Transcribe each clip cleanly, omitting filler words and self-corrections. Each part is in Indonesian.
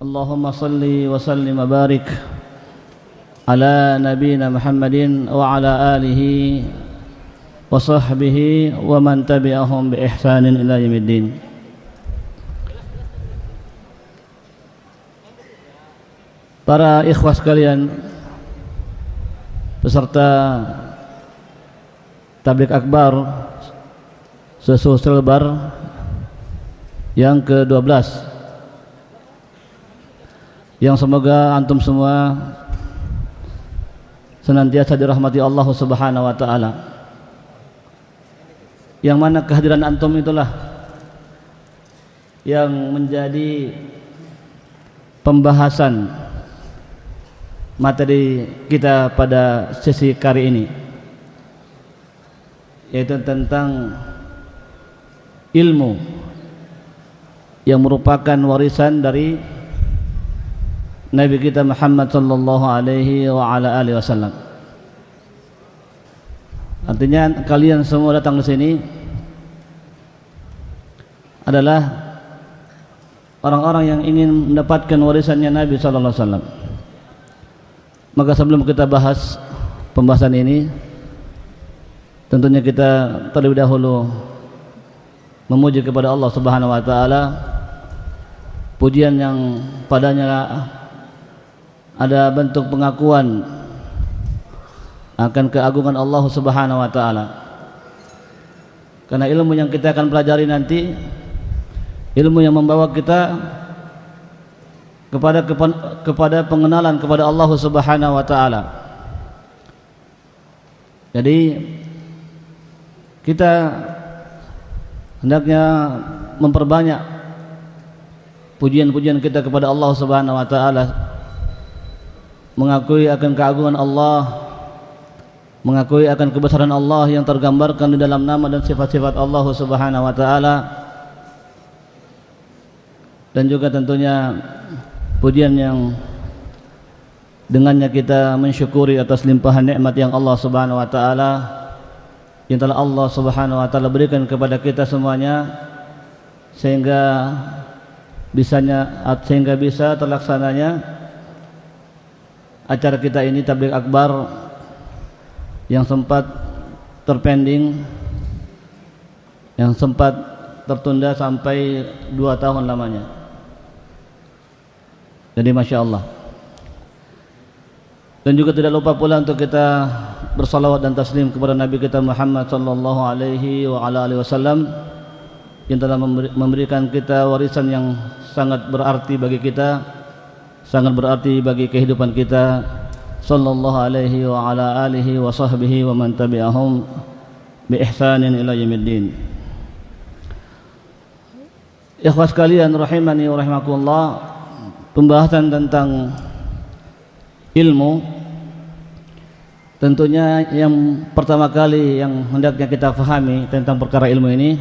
Allahumma salli wa sallim wa barik ala nabiyina Muhammadin wa ala alihi wa sahbihi wa man tabi'ahum bi ihsanin ila yaumiddin. Para ikhwah sekalian, peserta tabligh akbar sesusul lebar yang ke-12, yang semoga antum semua senantiasa dirahmati Allah Subhanahu wa taala. Yang mana kehadiran antum itulah yang menjadi pembahasan materi kita pada sesi kali ini, yaitu tentang ilmu yang merupakan warisan dari Nabi kita Muhammad sallallahu alaihi wa ala alihi wasallam. Artinya kalian semua datang ke sini adalah orang-orang yang ingin mendapatkan warisannya Nabi sallallahu alaihi wasallam. Maka sebelum kita bahas pembahasan ini, tentunya kita terlebih dahulu memuji kepada Allah Subhanahu wa taala, pujian yang padanya ada bentuk pengakuan akan keagungan Allah Subhanahu wa taala. Karena ilmu yang kita akan pelajari nanti, ilmu yang membawa kita kepada pengenalan kepada Allah Subhanahu wa taala. Jadi kita hendaknya memperbanyak pujian-pujian kita kepada Allah Subhanahu wa taala, mengakui akan keagungan Allah, mengakui akan kebesaran Allah yang tergambarkan di dalam nama dan sifat-sifat Allah Subhanahu wa taala, dan juga tentunya pujian yang dengannya kita mensyukuri atas limpahan nikmat yang Allah Subhanahu wa taala yang telah Allah Subhanahu wa taala berikan kepada kita semuanya, sehingga bisa terlaksananya acara kita ini, tabligh akbar, yang sempat terpending, yang sempat tertunda sampai 2 tahun lamanya. Jadi Masya Allah. Dan juga tidak lupa pula untuk kita bersalawat dan taslim kepada Nabi kita Muhammad sallallahu alaihi wa ala alihi wasallam, yang telah memberikan kita warisan yang sangat berarti bagi kita, sangat berarti bagi kehidupan kita, sallallahu alaihi wa ala alihi wa sahbihi wa man tabi'ahum bi ihsanin ila yaumiddin. Ikhwas sekalian rahimani wa rahimakumullah, pembahasan tentang ilmu, tentunya yang pertama kali yang hendaknya kita fahami tentang perkara ilmu ini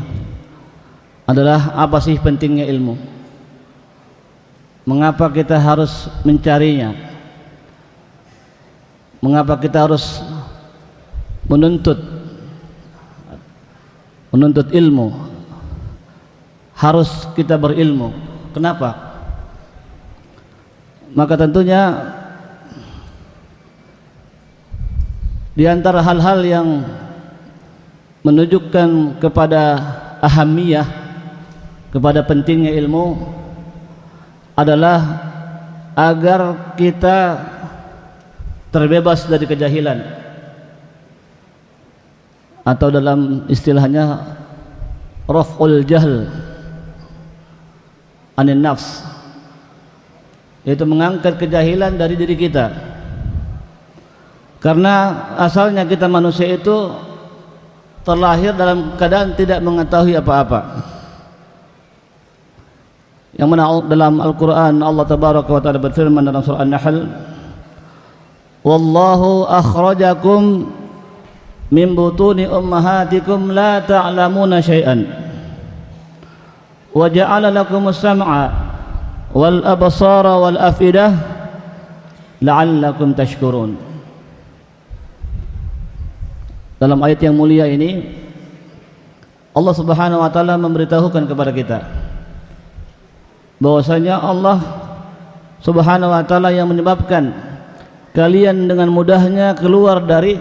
adalah apa sih pentingnya ilmu. Mengapa kita harus mencarinya? Mengapa kita harus menuntut ilmu? Harus kita berilmu. Kenapa? Maka tentunya di antara hal-hal yang menunjukkan kepada ahamiyah, kepada pentingnya ilmu, adalah agar kita terbebas dari kejahilan, atau dalam istilahnya raf'ul jahl anin nafs, yaitu mengangkat kejahilan dari diri kita. Karena asalnya kita manusia itu terlahir dalam keadaan tidak mengetahui apa-apa. Yang mana dalam Al-Quran Allah Tabaraka wa Ta'ala berfirman dalam surah An-Nahl, Wallahu akhrajakum min butuni ummahatikum la ta'lamuna syai'an wa ja'ala lakumus sam'a wal absara wal afidah la'allakum tashkurun. Dalam ayat yang mulia ini Allah Subhanahu wa taala memberitahukan kepada kita bahwasanya Allah Subhanahu wa ta'ala yang menyebabkan kalian dengan mudahnya keluar dari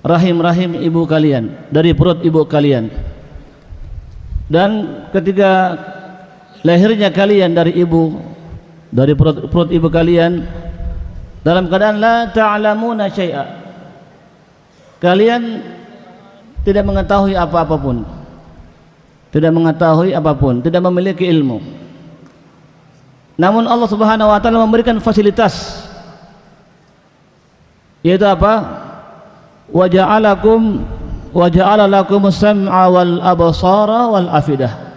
rahim-rahim ibu kalian, dari perut ibu kalian. Dan ketika lahirnya kalian dari ibu, dari perut ibu kalian, dalam keadaan la ta'lamuna syai'a, kalian tidak mengetahui apa-apapun, tidak mengetahui apapun, tidak memiliki ilmu. Namun Allah Subhanahu wa ta'ala memberikan fasilitas, yaitu apa? Wa ja'ala lakum as-sam'a wal absara wal afidah.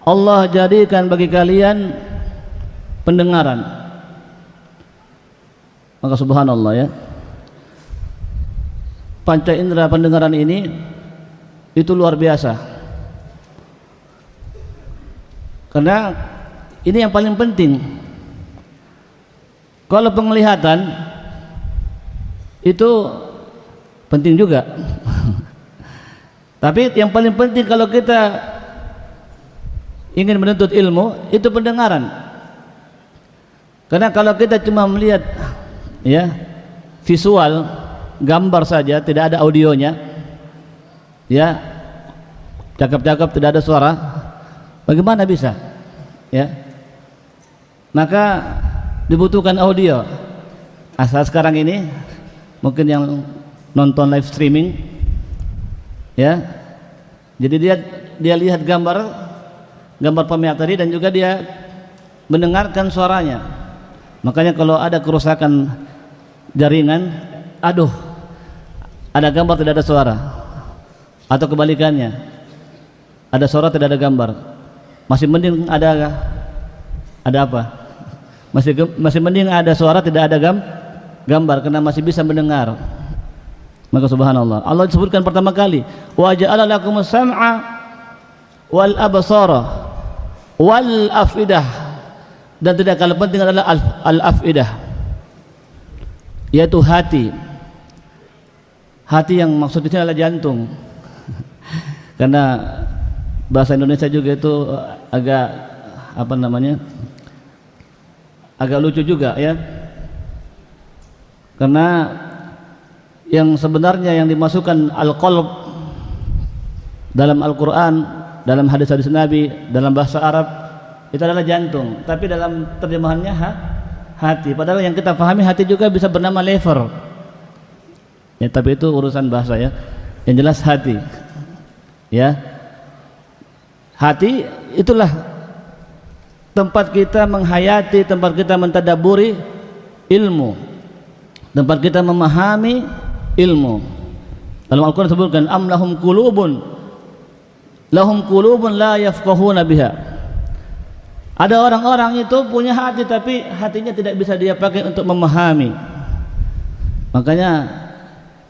Allah jadikan bagi kalian pendengaran. Maka subhanallah ya, panca indera pendengaran ini itu luar biasa. Karena ini yang paling penting. Kalau penglihatan itu penting juga. Tapi yang paling penting kalau kita ingin menuntut ilmu itu pendengaran. Karena kalau kita cuma melihat ya visual, gambar saja, tidak ada audionya, ya cakap-cakap tidak ada suara, bagaimana bisa? Ya, maka dibutuhkan audio. Asal sekarang ini mungkin yang nonton live streaming, ya, jadi dia lihat gambar pemilik tadi dan juga dia mendengarkan suaranya. Makanya kalau ada kerusakan jaringan, aduh, ada gambar tidak ada suara, atau kebalikannya, ada suara tidak ada gambar, masih mending ada apa? Masih mending ada suara tidak ada gambar, karena masih bisa mendengar. Maka subhanallah, Allah disebutkan pertama kali wa ja'ala lakumus sam'a wal absara wal afidah, dan tidak kalah penting adalah al afidah, yaitu hati. Hati yang maksudnya adalah jantung. Karena bahasa Indonesia juga itu agak apa namanya, agak lucu juga ya, karena yang sebenarnya yang dimasukkan al-qalb dalam Al-Quran, dalam hadis-hadis Nabi, dalam bahasa Arab itu adalah jantung, tapi dalam terjemahannya hati. Padahal yang kita pahami hati juga bisa bernama liver ya, tapi itu urusan bahasa ya. Yang jelas hati ya, hati itulah tempat kita menghayati, tempat kita mentadaburi ilmu, tempat kita memahami ilmu. Dalam Al-Quran disebutkan am lahum qulubun la yafqahuna biha. Ada orang-orang itu punya hati tapi hatinya tidak bisa dia pakai untuk memahami. Makanya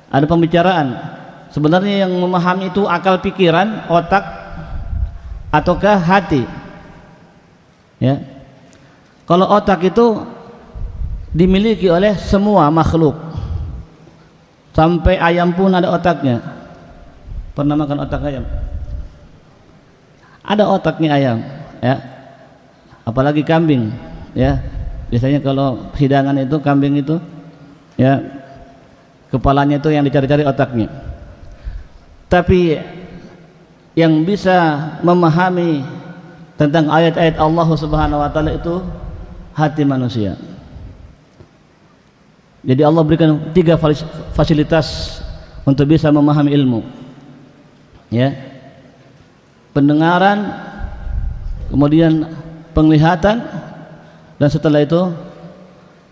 ada pembicaraan, sebenarnya yang memahami itu akal pikiran, otak, ataukah hati ya. Kalau otak itu dimiliki oleh semua makhluk, sampai ayam pun ada otaknya. Pernah makan otak ayam? Ada otaknya ayam ya, apalagi kambing ya. Biasanya kalau hidangan itu kambing itu ya, kepalanya itu yang dicari-cari otaknya. Tapi yang bisa memahami tentang ayat-ayat Allah Subhanahu wa ta'ala itu hati manusia. Jadi Allah berikan 3 fasilitas untuk bisa memahami ilmu ya: pendengaran, kemudian penglihatan, dan setelah itu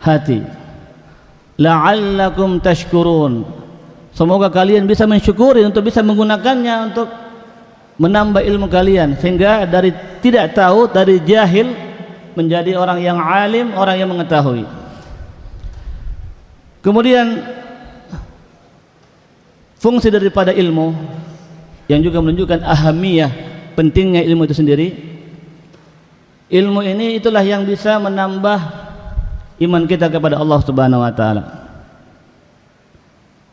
hati. La'allakum tashkurun, semoga kalian bisa mensyukuri untuk bisa menggunakannya untuk menambah ilmu kalian, sehingga dari tidak tahu, dari jahil menjadi orang yang alim, orang yang mengetahui. Kemudian fungsi daripada ilmu yang juga menunjukkan ahamiyah, pentingnya ilmu itu sendiri. Ilmu ini itulah yang bisa menambah iman kita kepada Allah Subhanahu wa ta'ala,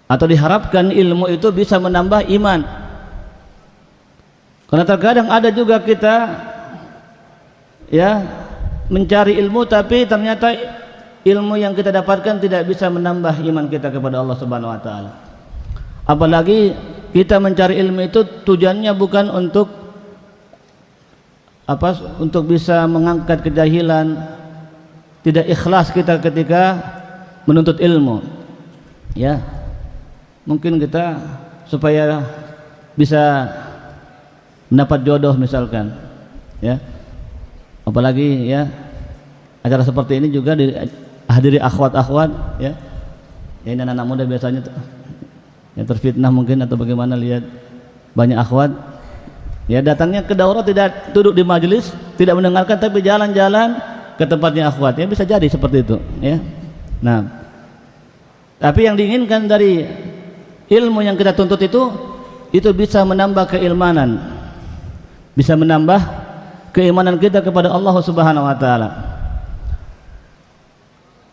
atau diharapkan ilmu itu bisa menambah iman. Karena terkadang ada juga kita ya mencari ilmu tapi ternyata ilmu yang kita dapatkan tidak bisa menambah iman kita kepada Allah Subhanahu wa taala. Apalagi kita mencari ilmu itu tujuannya bukan untuk untuk bisa mengangkat kejahilan, tidak ikhlas kita ketika menuntut ilmu. Ya. Mungkin kita supaya bisa mendapat jodoh misalkan. Ya. Apalagi ya acara seperti ini juga dihadiri akhwat-akhwat ya. Ya ini anak-anak muda biasanya yang terfitnah mungkin atau bagaimana, lihat banyak akhwat ya datangnya ke daurah tidak duduk di majelis, tidak mendengarkan tapi jalan-jalan ke tempatnya akhwat, ya bisa jadi seperti itu ya. Nah, tapi yang diinginkan dari ilmu yang kita tuntut itu bisa menambah keimanan, bisa menambah keimanan kita kepada Allah Subhanahu wa taala.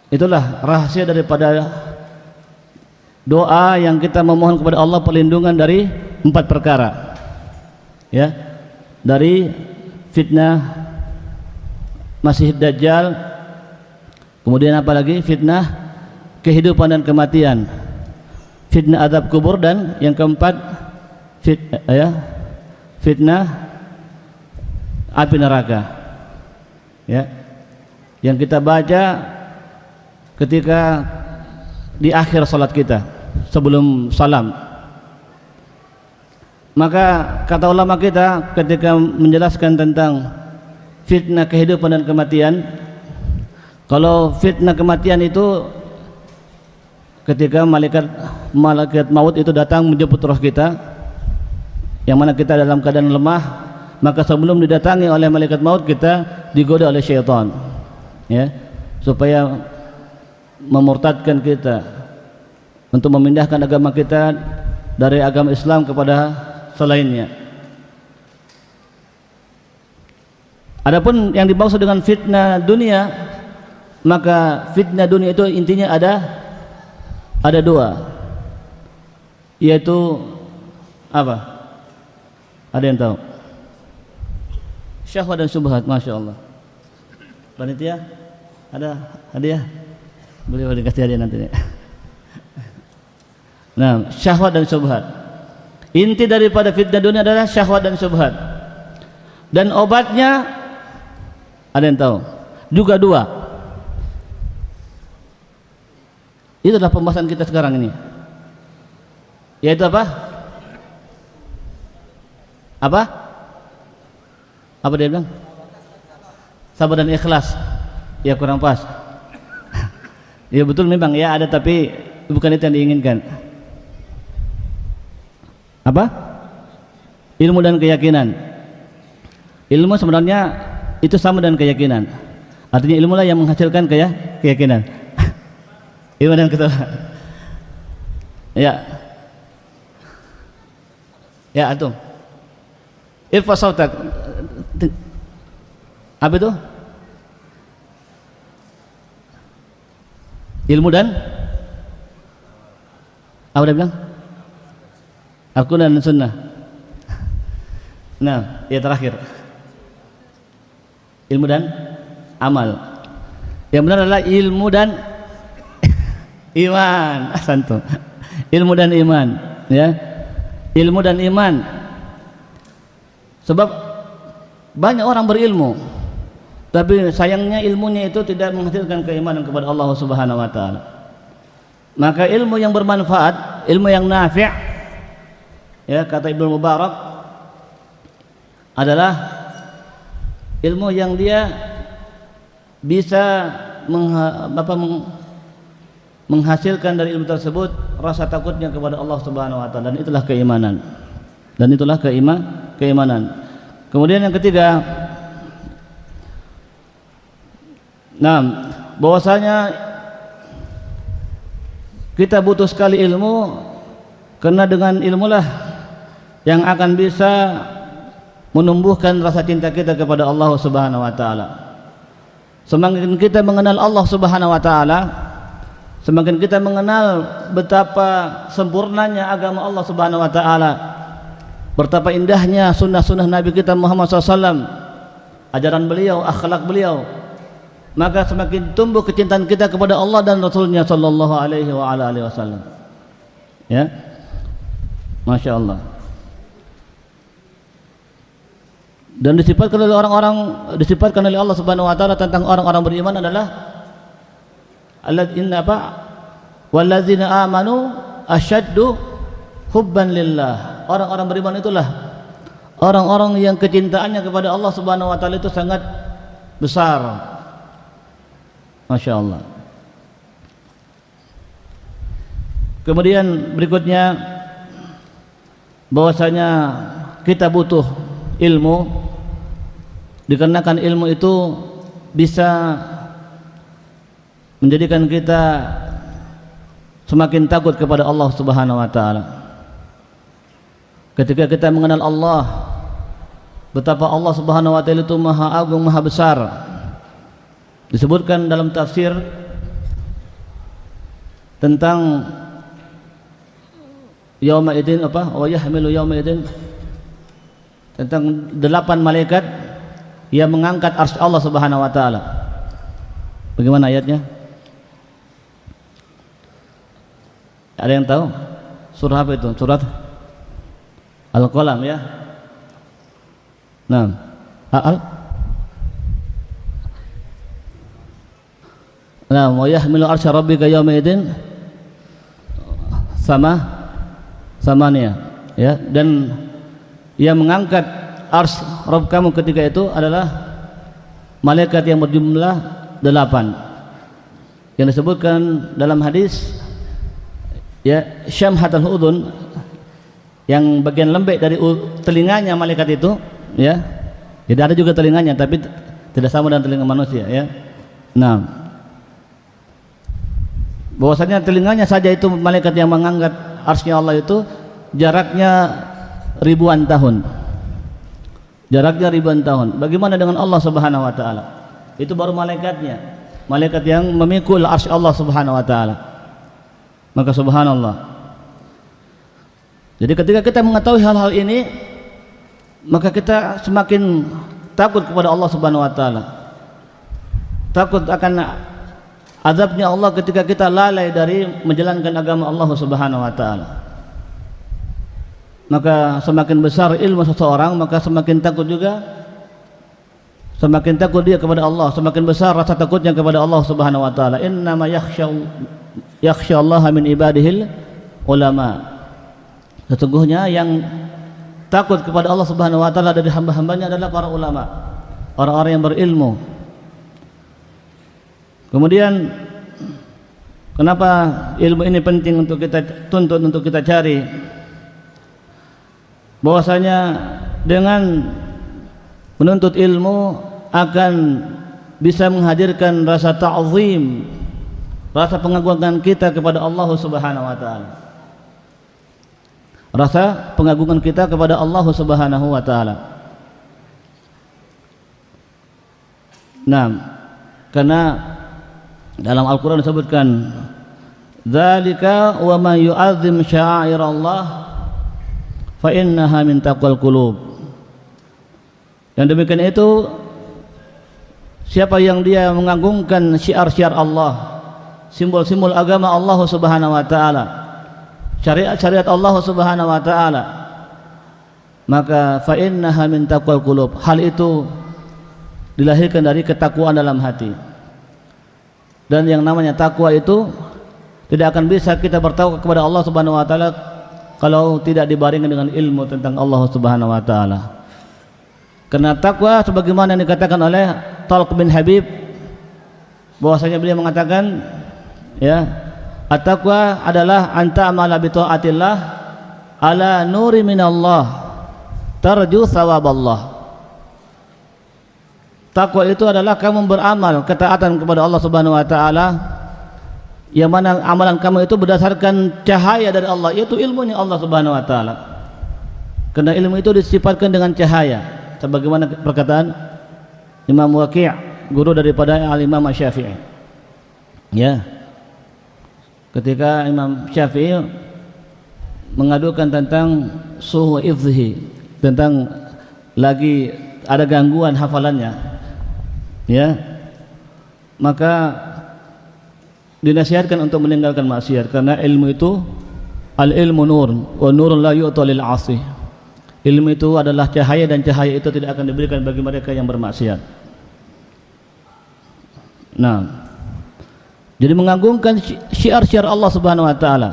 Itulah rahasia daripada doa yang kita memohon kepada Allah perlindungan dari 4 perkara ya, dari fitnah Masih Dajjal, kemudian apa lagi, fitnah kehidupan dan kematian, fitnah azab kubur, dan yang keempat fitnah api neraka ya, yang kita baca ketika di akhir salat kita sebelum salam. Maka kata ulama kita ketika menjelaskan tentang fitnah kehidupan dan kematian, kalau fitnah kematian itu ketika malaikat maut itu datang menjemput roh kita, yang mana kita dalam keadaan lemah, maka sebelum didatangi oleh malaikat maut kita digoda oleh syaitan ya, supaya memurtadkan kita, untuk memindahkan agama kita dari agama Islam kepada selainnya. Adapun yang dimaksud dengan fitnah dunia, maka fitnah dunia itu intinya ada 2, yaitu apa? Ada yang tahu? Syahwat dan syubhat. Masya Allah. Panitia ada hadiah? Boleh dikasih hadiah nanti. Nah, syahwat dan syubhat. Inti daripada fitnah dunia adalah syahwat dan syubhat. Dan obatnya ada yang tahu? Juga 2. Itu adalah pembahasan kita sekarang ini. Yaitu apa? Apa dia bilang? Sabar dan ikhlas. Ya kurang pas. Ya betul memang ya ada, tapi bukan itu yang diinginkan. Apa? Ilmu dan keyakinan. Ilmu sebenarnya itu sama dengan keyakinan. Artinya ilmu lah yang menghasilkan keyakinan. Ilmu dan ketahuan. Ya antum. Irfa sautak. Apa itu? Ilmu dan apa dia bilang? Al-Quran dan Sunnah. Nah, ya terakhir. Ilmu dan amal. Yang benar adalah ilmu dan iman. Santo. Ilmu dan iman, ya. Ilmu dan iman. Sebab banyak orang berilmu, tapi sayangnya ilmunya itu tidak menghasilkan keimanan kepada Allah Subhanahu wa taala. Maka ilmu yang bermanfaat, ilmu yang nafi', ya kata Ibnu Mubarak, adalah ilmu yang dia bisa menghasilkan dari ilmu tersebut rasa takutnya kepada Allah Subhanahu wa taala, dan itulah keimanan. Dan itulah keimanan. Kemudian yang ketiga, bahwasanya kita butuh sekali ilmu, karena dengan ilmulah yang akan bisa menumbuhkan rasa cinta kita kepada Allah Subhanahu wa taala. Semakin kita mengenal Allah Subhanahu wa taala, semakin kita mengenal betapa sempurnanya agama Allah Subhanahu wa taala, betapa indahnya sunnah-sunnah Nabi kita Muhammad SAW, ajaran beliau, akhlak beliau, maka semakin tumbuh kecintaan kita kepada Allah dan Rasulnya sallallahu alaihi wasallam. Ya, masya Allah. Dan disifatkan oleh Allah Subhanahu wa taala tentang orang-orang beriman adalah alladzina walladzina amanu asyaddu hubban lillah. Orang-orang beriman itulah orang-orang yang kecintaannya kepada Allah Subhanahu wa taala itu sangat besar. Masya Allah. Kemudian berikutnya bahwasanya kita butuh ilmu, dikarenakan ilmu itu bisa menjadikan kita semakin takut kepada Allah Subhanahu wa taala. Ketika kita mengenal Allah, betapa Allah Subhanahu wa taala itu maha agung, maha besar. Disebutkan dalam tafsir tentang yauma idzin wa yahmilu yauma idzin, tentang 8 malaikat yang mengangkat arsy Allah Subhanahu wa taala. Bagaimana ayatnya? Ada yang tahu? Surah apa itu? Surat Al-Qalam ya. Nah, wa yahmilu arsy rabbika yauma idzin samania ya, dan yang mengangkat arsy Rabb kamu ketika itu adalah malaikat yang berjumlah 8 yang disebutkan dalam hadis ya, syamhatul udhun, yang bagian lembek dari telinganya malaikat itu ya. Jadi ada juga telinganya tapi tidak sama dengan telinga manusia ya. Nah, bahwasanya telinganya saja itu malaikat yang mengangkat arsy Allah itu jaraknya ribuan tahun. Jaraknya ribuan tahun. Bagaimana dengan Allah Subhanahu wa taala? Itu baru malaikatnya. Malaikat yang memikul arsy Allah Subhanahu wa taala. Maka subhanallah. Jadi ketika kita mengetahui hal-hal ini, maka kita semakin takut kepada Allah Subhanahu wa taala. Takut akan azabnya Allah ketika kita lalai dari menjalankan agama Allah Subhanahu wa taala. Maka semakin besar ilmu seseorang, maka semakin takut juga, semakin takut dia kepada Allah, semakin besar rasa takutnya kepada Allah Subhanahu wa taala. Innama yakhsyallaha min ibadihil ulama. Sesungguhnya yang takut kepada Allah Subhanahu wa taala dari hamba-hambanya adalah para ulama, orang-orang yang berilmu. Kemudian kenapa ilmu ini penting untuk kita tuntut, untuk kita cari? Bahwasanya dengan menuntut ilmu akan bisa menghadirkan rasa ta'zim, rasa pengagungan kita kepada Allah Subhanahu wa taala. Rasa pengagungan kita kepada Allah Subhanahu wa taala. Nah, karena dalam Al-Qur'an disebutkan dzalika wa man yu'azzim sya'airallah fa innaha min taqwal qulub. Yang demikian itu, siapa yang dia mengagungkan syiar-syiar Allah, simbol-simbol agama Allah Subhanahu wa taala, syariat-syariat Allah Subhanahu wa taala, maka fa innaha min taqwal qulub. Hal itu dilahirkan dari ketakwaan dalam hati. Dan yang namanya takwa itu tidak akan bisa kita bertakwa kepada Allah Subhanahu wa taala kalau tidak dibarengi dengan ilmu tentang Allah Subhanahu wa taala. Karena takwa sebagaimana yang dikatakan oleh Talq bin Habib, bahwasanya beliau mengatakan ya, at-taqwa adalah anta amala bi taatillah ala nuri minallah tarju thawaballah. Takwa itu adalah kamu beramal ketaatan kepada Allah Subhanahu wa taala, yang mana amalan kamu itu berdasarkan cahaya dari Allah, yaitu ilmunya Allah Subhanahu wa taala. Karena ilmu itu disifatkan dengan cahaya, sebagaimana perkataan Imam Waqi', guru daripada Al-Imam Syafi'i. Ya. Ketika Imam Syafi'i mengadukan tentang suhu hifdhihi, tentang lagi ada gangguan hafalannya, ya, maka dinasihatkan untuk meninggalkan maksiat, karena ilmu itu al-ilmu nur wa nurun la yu'ta lil 'asi. Ilmu itu adalah cahaya, dan cahaya itu tidak akan diberikan bagi mereka yang bermaksiat. Nah, jadi mengagungkan syiar-syiar Allah Subhanahu wa taala,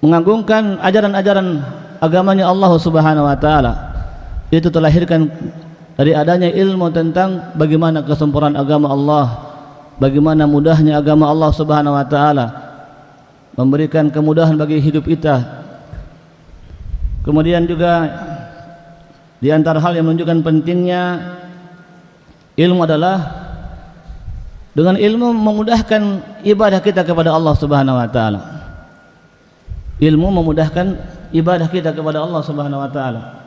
mengagungkan ajaran-ajaran agamanya Allah Subhanahu wa taala, itu terlahirkan dari adanya ilmu tentang bagaimana kesempurnaan agama Allah, bagaimana mudahnya agama Allah Subhanahu wa taala, memberikan kemudahan bagi hidup kita. Kemudian juga di antara hal yang menunjukkan pentingnya ilmu adalah dengan ilmu memudahkan ibadah kita kepada Allah Subhanahu wa taala. Ilmu memudahkan ibadah kita kepada Allah Subhanahu wa taala.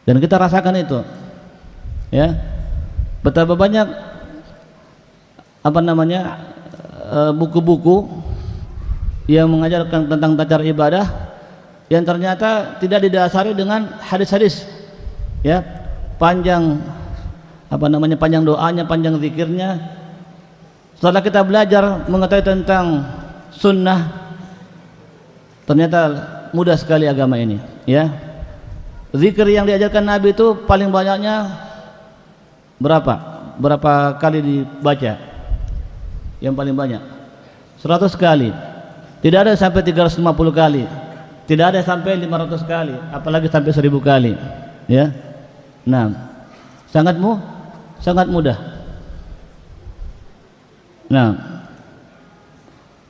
Dan kita rasakan itu. Ya. Betapa banyak buku-buku yang mengajarkan tentang tata ibadah yang ternyata tidak didasari dengan hadis-hadis, ya, panjang panjang doanya, panjang zikirnya. Setelah kita belajar mengetahui tentang sunnah, ternyata mudah sekali agama ini, ya. Zikir yang diajarkan Nabi itu paling banyaknya berapa kali dibaca? Yang paling banyak 100 kali, tidak ada sampai 350 kali, tidak ada sampai 500 kali, apalagi sampai 1000 kali, ya. Nah, sangat mudah. Nah,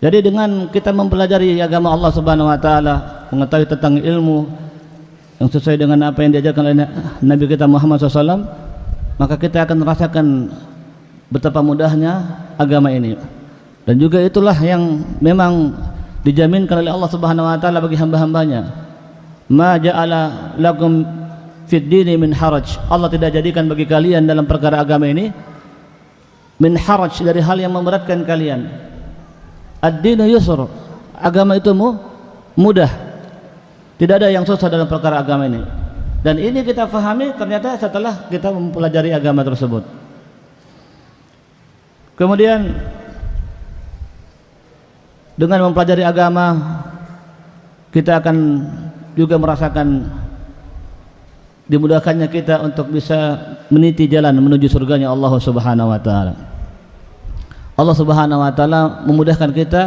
jadi dengan kita mempelajari agama Allah Subhanahu wa taala, mengetahui tentang ilmu yang sesuai dengan apa yang diajarkan oleh Nabi kita Muhammad SAW, maka kita akan merasakan betapa mudahnya agama ini. Dan juga itulah yang memang dijaminkan oleh Allah Subhanahu wa taala bagi hamba-hambanya. Ma ja'ala lakum fid dini min haraj. Allah tidak jadikan bagi kalian dalam perkara agama ini min haraj, dari hal yang memberatkan kalian. Ad-dinu yusr, agama itu mudah. Tidak ada yang susah dalam perkara agama ini. Dan ini kita fahami ternyata setelah kita mempelajari agama tersebut. Kemudian dengan mempelajari agama, kita akan juga merasakan dimudahkannya kita untuk bisa meniti jalan menuju surganya Allah Subhanahu wa taala. Allah Subhanahu wa taala memudahkan kita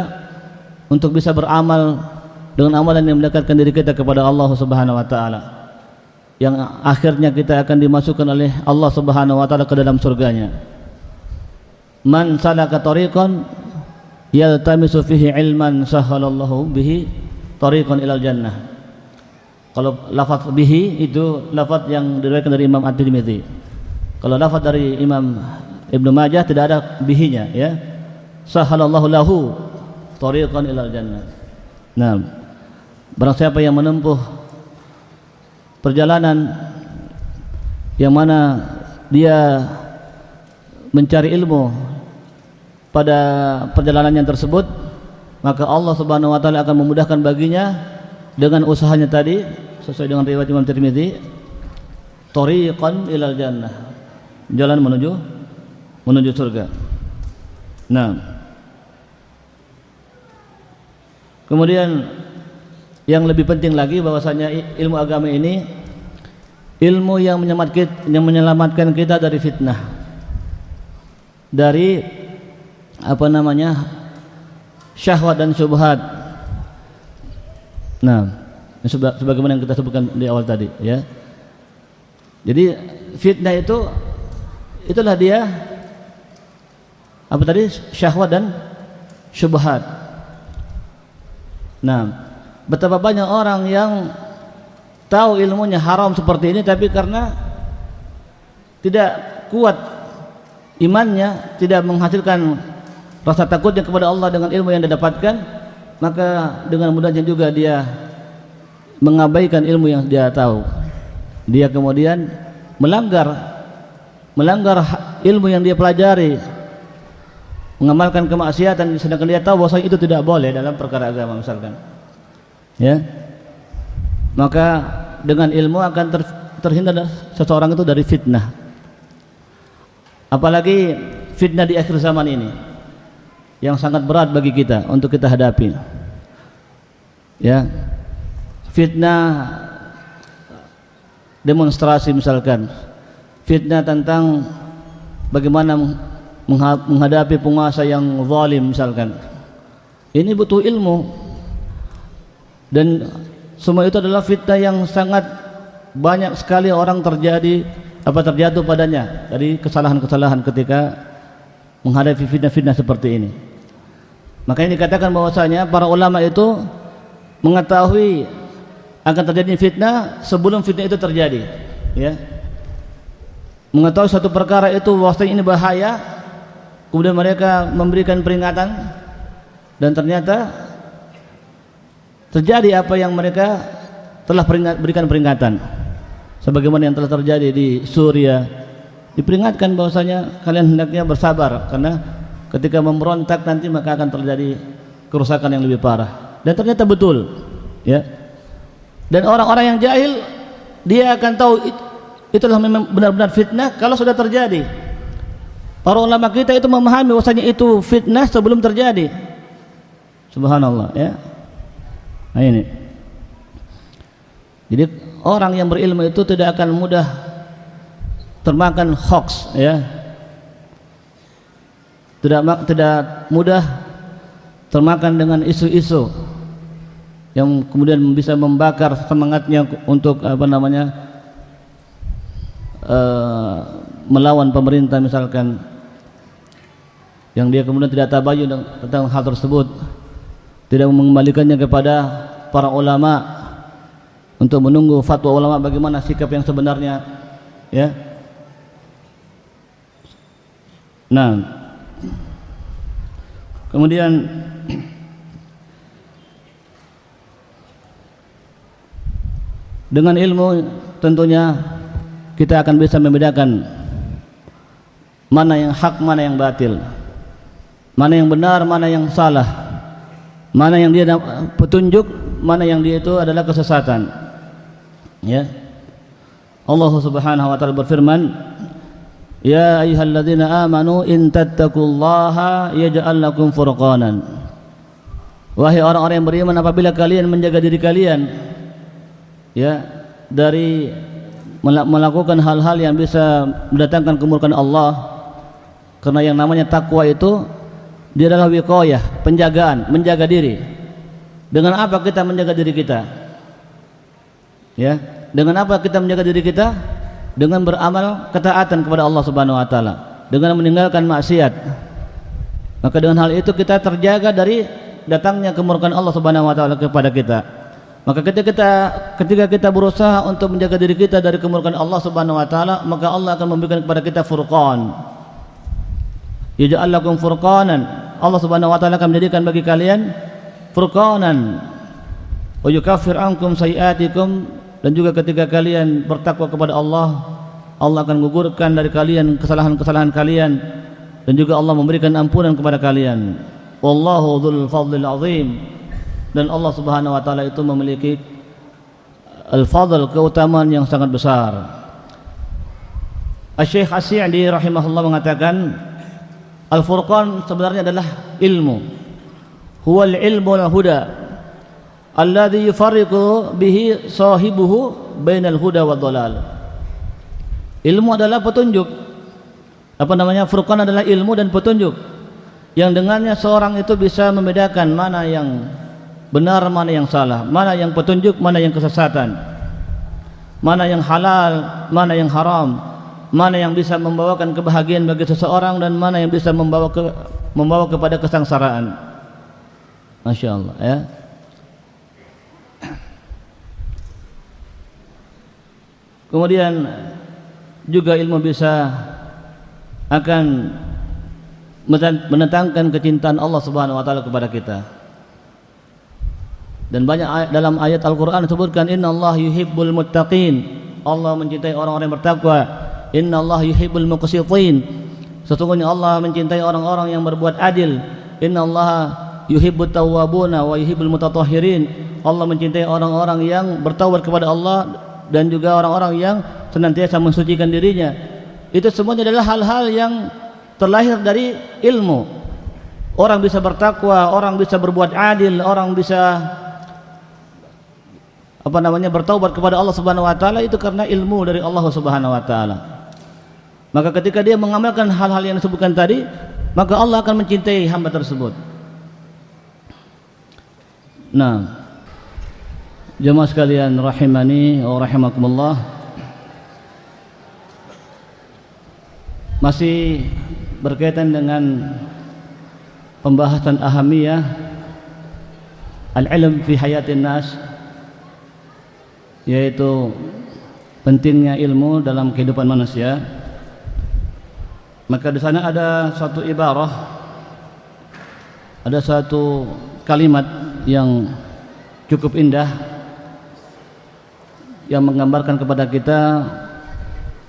untuk bisa beramal dengan amalan yang mendekatkan diri kita kepada Allah Subhanahu wa taala, yang akhirnya kita akan dimasukkan oleh Allah Subhanahu wa taala ke dalam surganya. Man salaka tariqan yaltamisu fihi ilman sahhalallahu bihi tariqan ilal jannah. Kalau lafaz bihi itu lafaz yang diriwayatkan dari Imam At-Tirmidzi. Kalau lafaz dari Imam Ibnu Majah tidak ada bihinya, ya. Sahhalallahu lahu tariqan ilal jannah. Nah, barang siapa yang menempuh perjalanan yang mana dia mencari ilmu pada perjalanannya tersebut, maka Allah Subhanahu wa taala akan memudahkan baginya dengan usahanya tadi, sesuai dengan riwayat Imam Tirmidzi, tariqan ilal jannah, jalan menuju surga. Nah, kemudian yang lebih penting lagi bahwasanya ilmu agama ini ilmu yang menyelamatkan kita dari fitnah, dari syahwat dan syubhat. Nah, sebagaimana yang kita sebutkan di awal tadi, ya. Jadi fitnah itulah dia syahwat dan syubhat. Nah, betapa banyak orang yang tahu ilmunya haram seperti ini, tapi karena tidak kuat imannya, tidak menghasilkan rasa takutnya kepada Allah dengan ilmu yang dia dapatkan, maka dengan mudahnya juga dia mengabaikan ilmu yang dia tahu. Dia kemudian melanggar ilmu yang dia pelajari, mengamalkan kemaksiatan, sedangkan dia tahu bahwa itu tidak boleh dalam perkara agama misalkan, ya. Maka dengan ilmu akan terhindar seseorang itu dari fitnah. Apalagi fitnah di akhir zaman ini yang sangat berat bagi kita untuk kita hadapi. Ya, fitnah demonstrasi misalkan, fitnah tentang bagaimana menghadapi penguasa yang zalim misalkan. Ini butuh ilmu, dan semua itu adalah fitnah yang sangat banyak sekali orang terjatuh padanya dari kesalahan-kesalahan ketika menghadapi fitnah-fitnah seperti ini. Makanya dikatakan bahwasanya para ulama itu mengetahui akan terjadi fitnah sebelum fitnah itu terjadi, ya. Mengetahui satu perkara itu bahwasanya ini bahaya, kemudian mereka memberikan peringatan, dan ternyata terjadi apa yang mereka telah berikan peringatan. Sebagaimana yang telah terjadi di Suriah, diperingatkan bahwasanya kalian hendaknya bersabar, karena ketika memberontak nanti maka akan terjadi kerusakan yang lebih parah. Dan ternyata betul, ya. Dan orang-orang yang jahil, dia akan tahu itulah memang benar-benar fitnah kalau sudah terjadi. Para ulama kita itu memahami bahwasanya itu fitnah sebelum terjadi. Subhanallah, ya. Nah ini. Jadi orang yang berilmu itu tidak akan mudah termakan hoax, ya. Tidak mudah termakan dengan isu-isu yang kemudian bisa membakar semangatnya untuk melawan pemerintah misalkan, yang dia kemudian tidak tabayun tentang hal tersebut, tidak mengembalikannya kepada para ulama untuk menunggu fatwa ulama bagaimana sikap yang sebenarnya, ya. Nah, kemudian dengan ilmu tentunya kita akan bisa membedakan mana yang hak, mana yang batil, mana yang benar, mana yang salah, mana yang dia petunjuk, mana yang dia itu adalah kesesatan, ya. Allah Subhanahu wa taala berfirman, ya ayyuhalladzina amanu in tattaqullaha yaj'al lakum furqanan. Wahai orang-orang yang beriman, apabila kalian menjaga diri kalian, ya, dari melakukan hal-hal yang bisa mendatangkan kemurkaan Allah, karena yang namanya takwa itu dia adalah wiqayah, penjagaan, menjaga diri. Dengan apa kita menjaga diri kita? Ya, dengan apa kita menjaga diri kita? Dengan beramal ketaatan kepada Allah Subhanahu wa taala, dengan meninggalkan maksiat. Maka dengan hal itu kita terjaga dari datangnya kemurkaan Allah Subhanahu wa taala kepada kita. Maka ketika kita berusaha untuk menjaga diri kita dari kemurkaan Allah Subhanahu wa taala, maka Allah akan memberikan kepada kita furqan. Yaj'al lakum furqanan. Allah Subhanahu wa taala akan menjadikan bagi kalian furqanan. Wa yukaffir ankum sayiatikum, dan juga ketika kalian bertakwa kepada Allah, Allah akan menggugurkan dari kalian kesalahan-kesalahan kalian, dan juga Allah memberikan ampunan kepada kalian. Wallahu dzul fadlil azim. Dan Allah Subhanahu wa taala itu memiliki al-fadl, keutamaan yang sangat besar. Asy-Syaikh As-Sa'di rahimahullah mengatakan, al-furqan sebenarnya adalah ilmu. Huwal ilmu wal huda alladhi yufarriqu bihi sahibuhu bainal huda wad dhalal. Ilmu adalah petunjuk. Furqan adalah ilmu dan petunjuk yang dengannya seorang itu bisa membedakan mana yang benar, mana yang salah, mana yang petunjuk, mana yang kesesatan, mana yang halal, mana yang haram, mana yang bisa membawakan kebahagiaan bagi seseorang, dan mana yang bisa membawa kepada kesengsaraan. Masya Allah, ya. Kemudian juga ilmu bisa akan mendatangkan kecintaan Allah Subhanahu wa taala kepada kita. Dan banyak dalam ayat Al-Quran disebutkan, innallaha yuhibbul muttaqin. Allah mencintai orang-orang yang bertakwa. Innallaha yuhibbul muqsitin. Sesungguhnya Allah mencintai orang-orang yang berbuat adil. Innallaha yuhibbut tawwabuna wa yuhibbul mutatahhirin. Allah mencintai orang-orang yang bertaubat kepada Allah, dan juga orang-orang yang senantiasa mensucikan dirinya. itu semuanya adalah hal-hal yang terlahir dari ilmu. Orang bisa bertakwa, orang bisa berbuat adil, orang bisa bertaubat kepada Allah Subhanahu wa taala, itu karena ilmu dari Allah Subhanahu wa taala. Maka ketika dia mengamalkan hal-hal yang disebutkan tadi, maka Allah akan mencintai hamba tersebut. Nah, jemaah sekalian rahimani wa rahimakumullah, masih berkaitan dengan pembahasan ahamiyah al-ilm fi hayatin nas, yaitu pentingnya ilmu dalam kehidupan manusia. Maka di sana ada satu ibarah, ada satu kalimat yang cukup indah yang menggambarkan kepada kita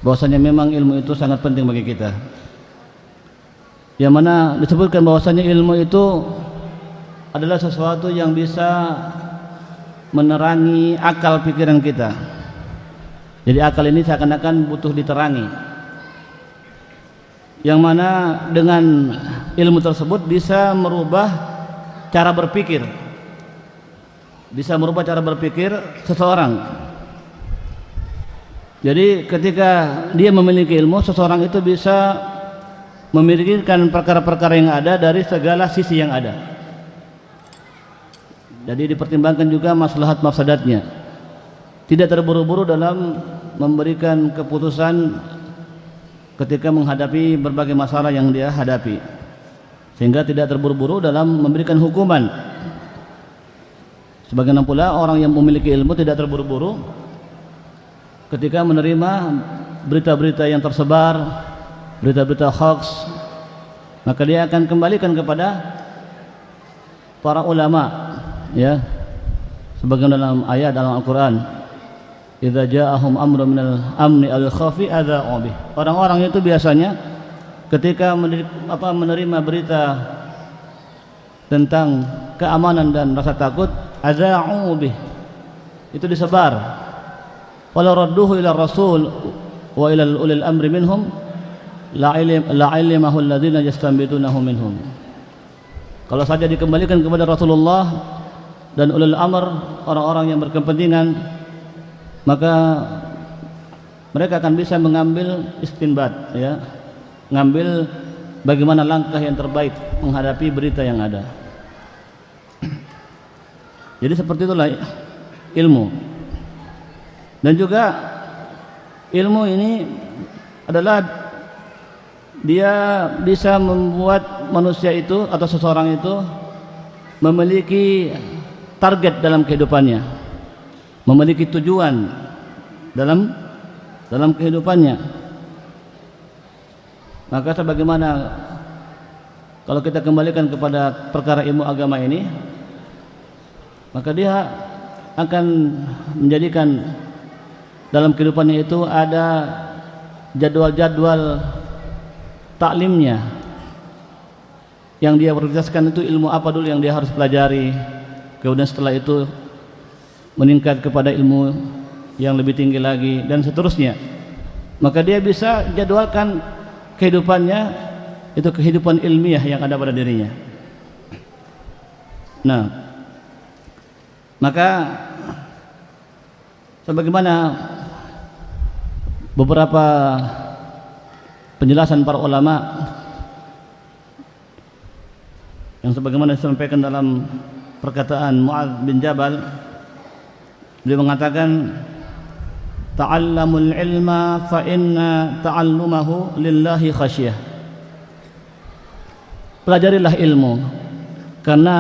bahwasanya memang ilmu itu sangat penting bagi kita, yang mana disebutkan bahwasanya ilmu itu adalah sesuatu yang bisa menerangi akal pikiran kita. Jadi akal ini seakan-akan butuh diterangi, yang mana dengan ilmu tersebut bisa merubah cara berpikir, bisa merubah cara berpikir seseorang. Jadi ketika dia memiliki ilmu, seseorang itu bisa memikirkan perkara-perkara yang ada dari segala sisi yang ada. Jadi dipertimbangkan juga maslahat mafsadatnya, tidak terburu-buru dalam memberikan keputusan ketika menghadapi berbagai masalah yang dia hadapi, sehingga tidak terburu-buru dalam memberikan hukuman. Sebagian pula orang yang memiliki ilmu tidak terburu-buru ketika menerima berita-berita yang tersebar, berita-berita hoax, maka dia akan kembalikan kepada para ulama, ya, sebagaimana dalam ayat dalam Al-Quran, idza ja'ahum amrun minal amni al-khafi adza'u bih. Orang-orang itu biasanya ketika menerima berita tentang keamanan dan rasa takut, adza'u bih, itu disebar. Walau radduhu ila rasul wa ila ulil amri minhum la'ilimahu alladhina yastanbitunahu minhum. Kalau saja dikembalikan kepada Rasulullah dan ulil amr, orang-orang yang berkepentingan, maka mereka akan bisa mengambil istinbat, ya, mengambil bagaimana langkah yang terbaik menghadapi berita yang ada. Jadi seperti itulah ilmu. Dan juga ilmu ini adalah dia bisa membuat manusia itu atau seseorang itu memiliki target dalam kehidupannya, memiliki tujuan dalam kehidupannya. Maka sebagaimana kalau kita kembalikan kepada perkara ilmu agama ini, maka dia akan menjadikan dalam kehidupannya itu ada jadwal-jadwal taklimnya yang dia prioritaskan. Itu ilmu apa dulu yang dia harus pelajari, kemudian setelah itu meningkat kepada ilmu yang lebih tinggi lagi, dan seterusnya. Maka dia bisa jadwalkan kehidupannya, itu kehidupan ilmiah yang ada pada dirinya. Nah, maka sebagaimana beberapa penjelasan para ulama yang sebagaimana disampaikan dalam perkataan Mu'adz bin Jabal, beliau mengatakan, ta'allamul ilma fa inna ta'allumahu lillahi khasyah. Pelajarilah ilmu, karena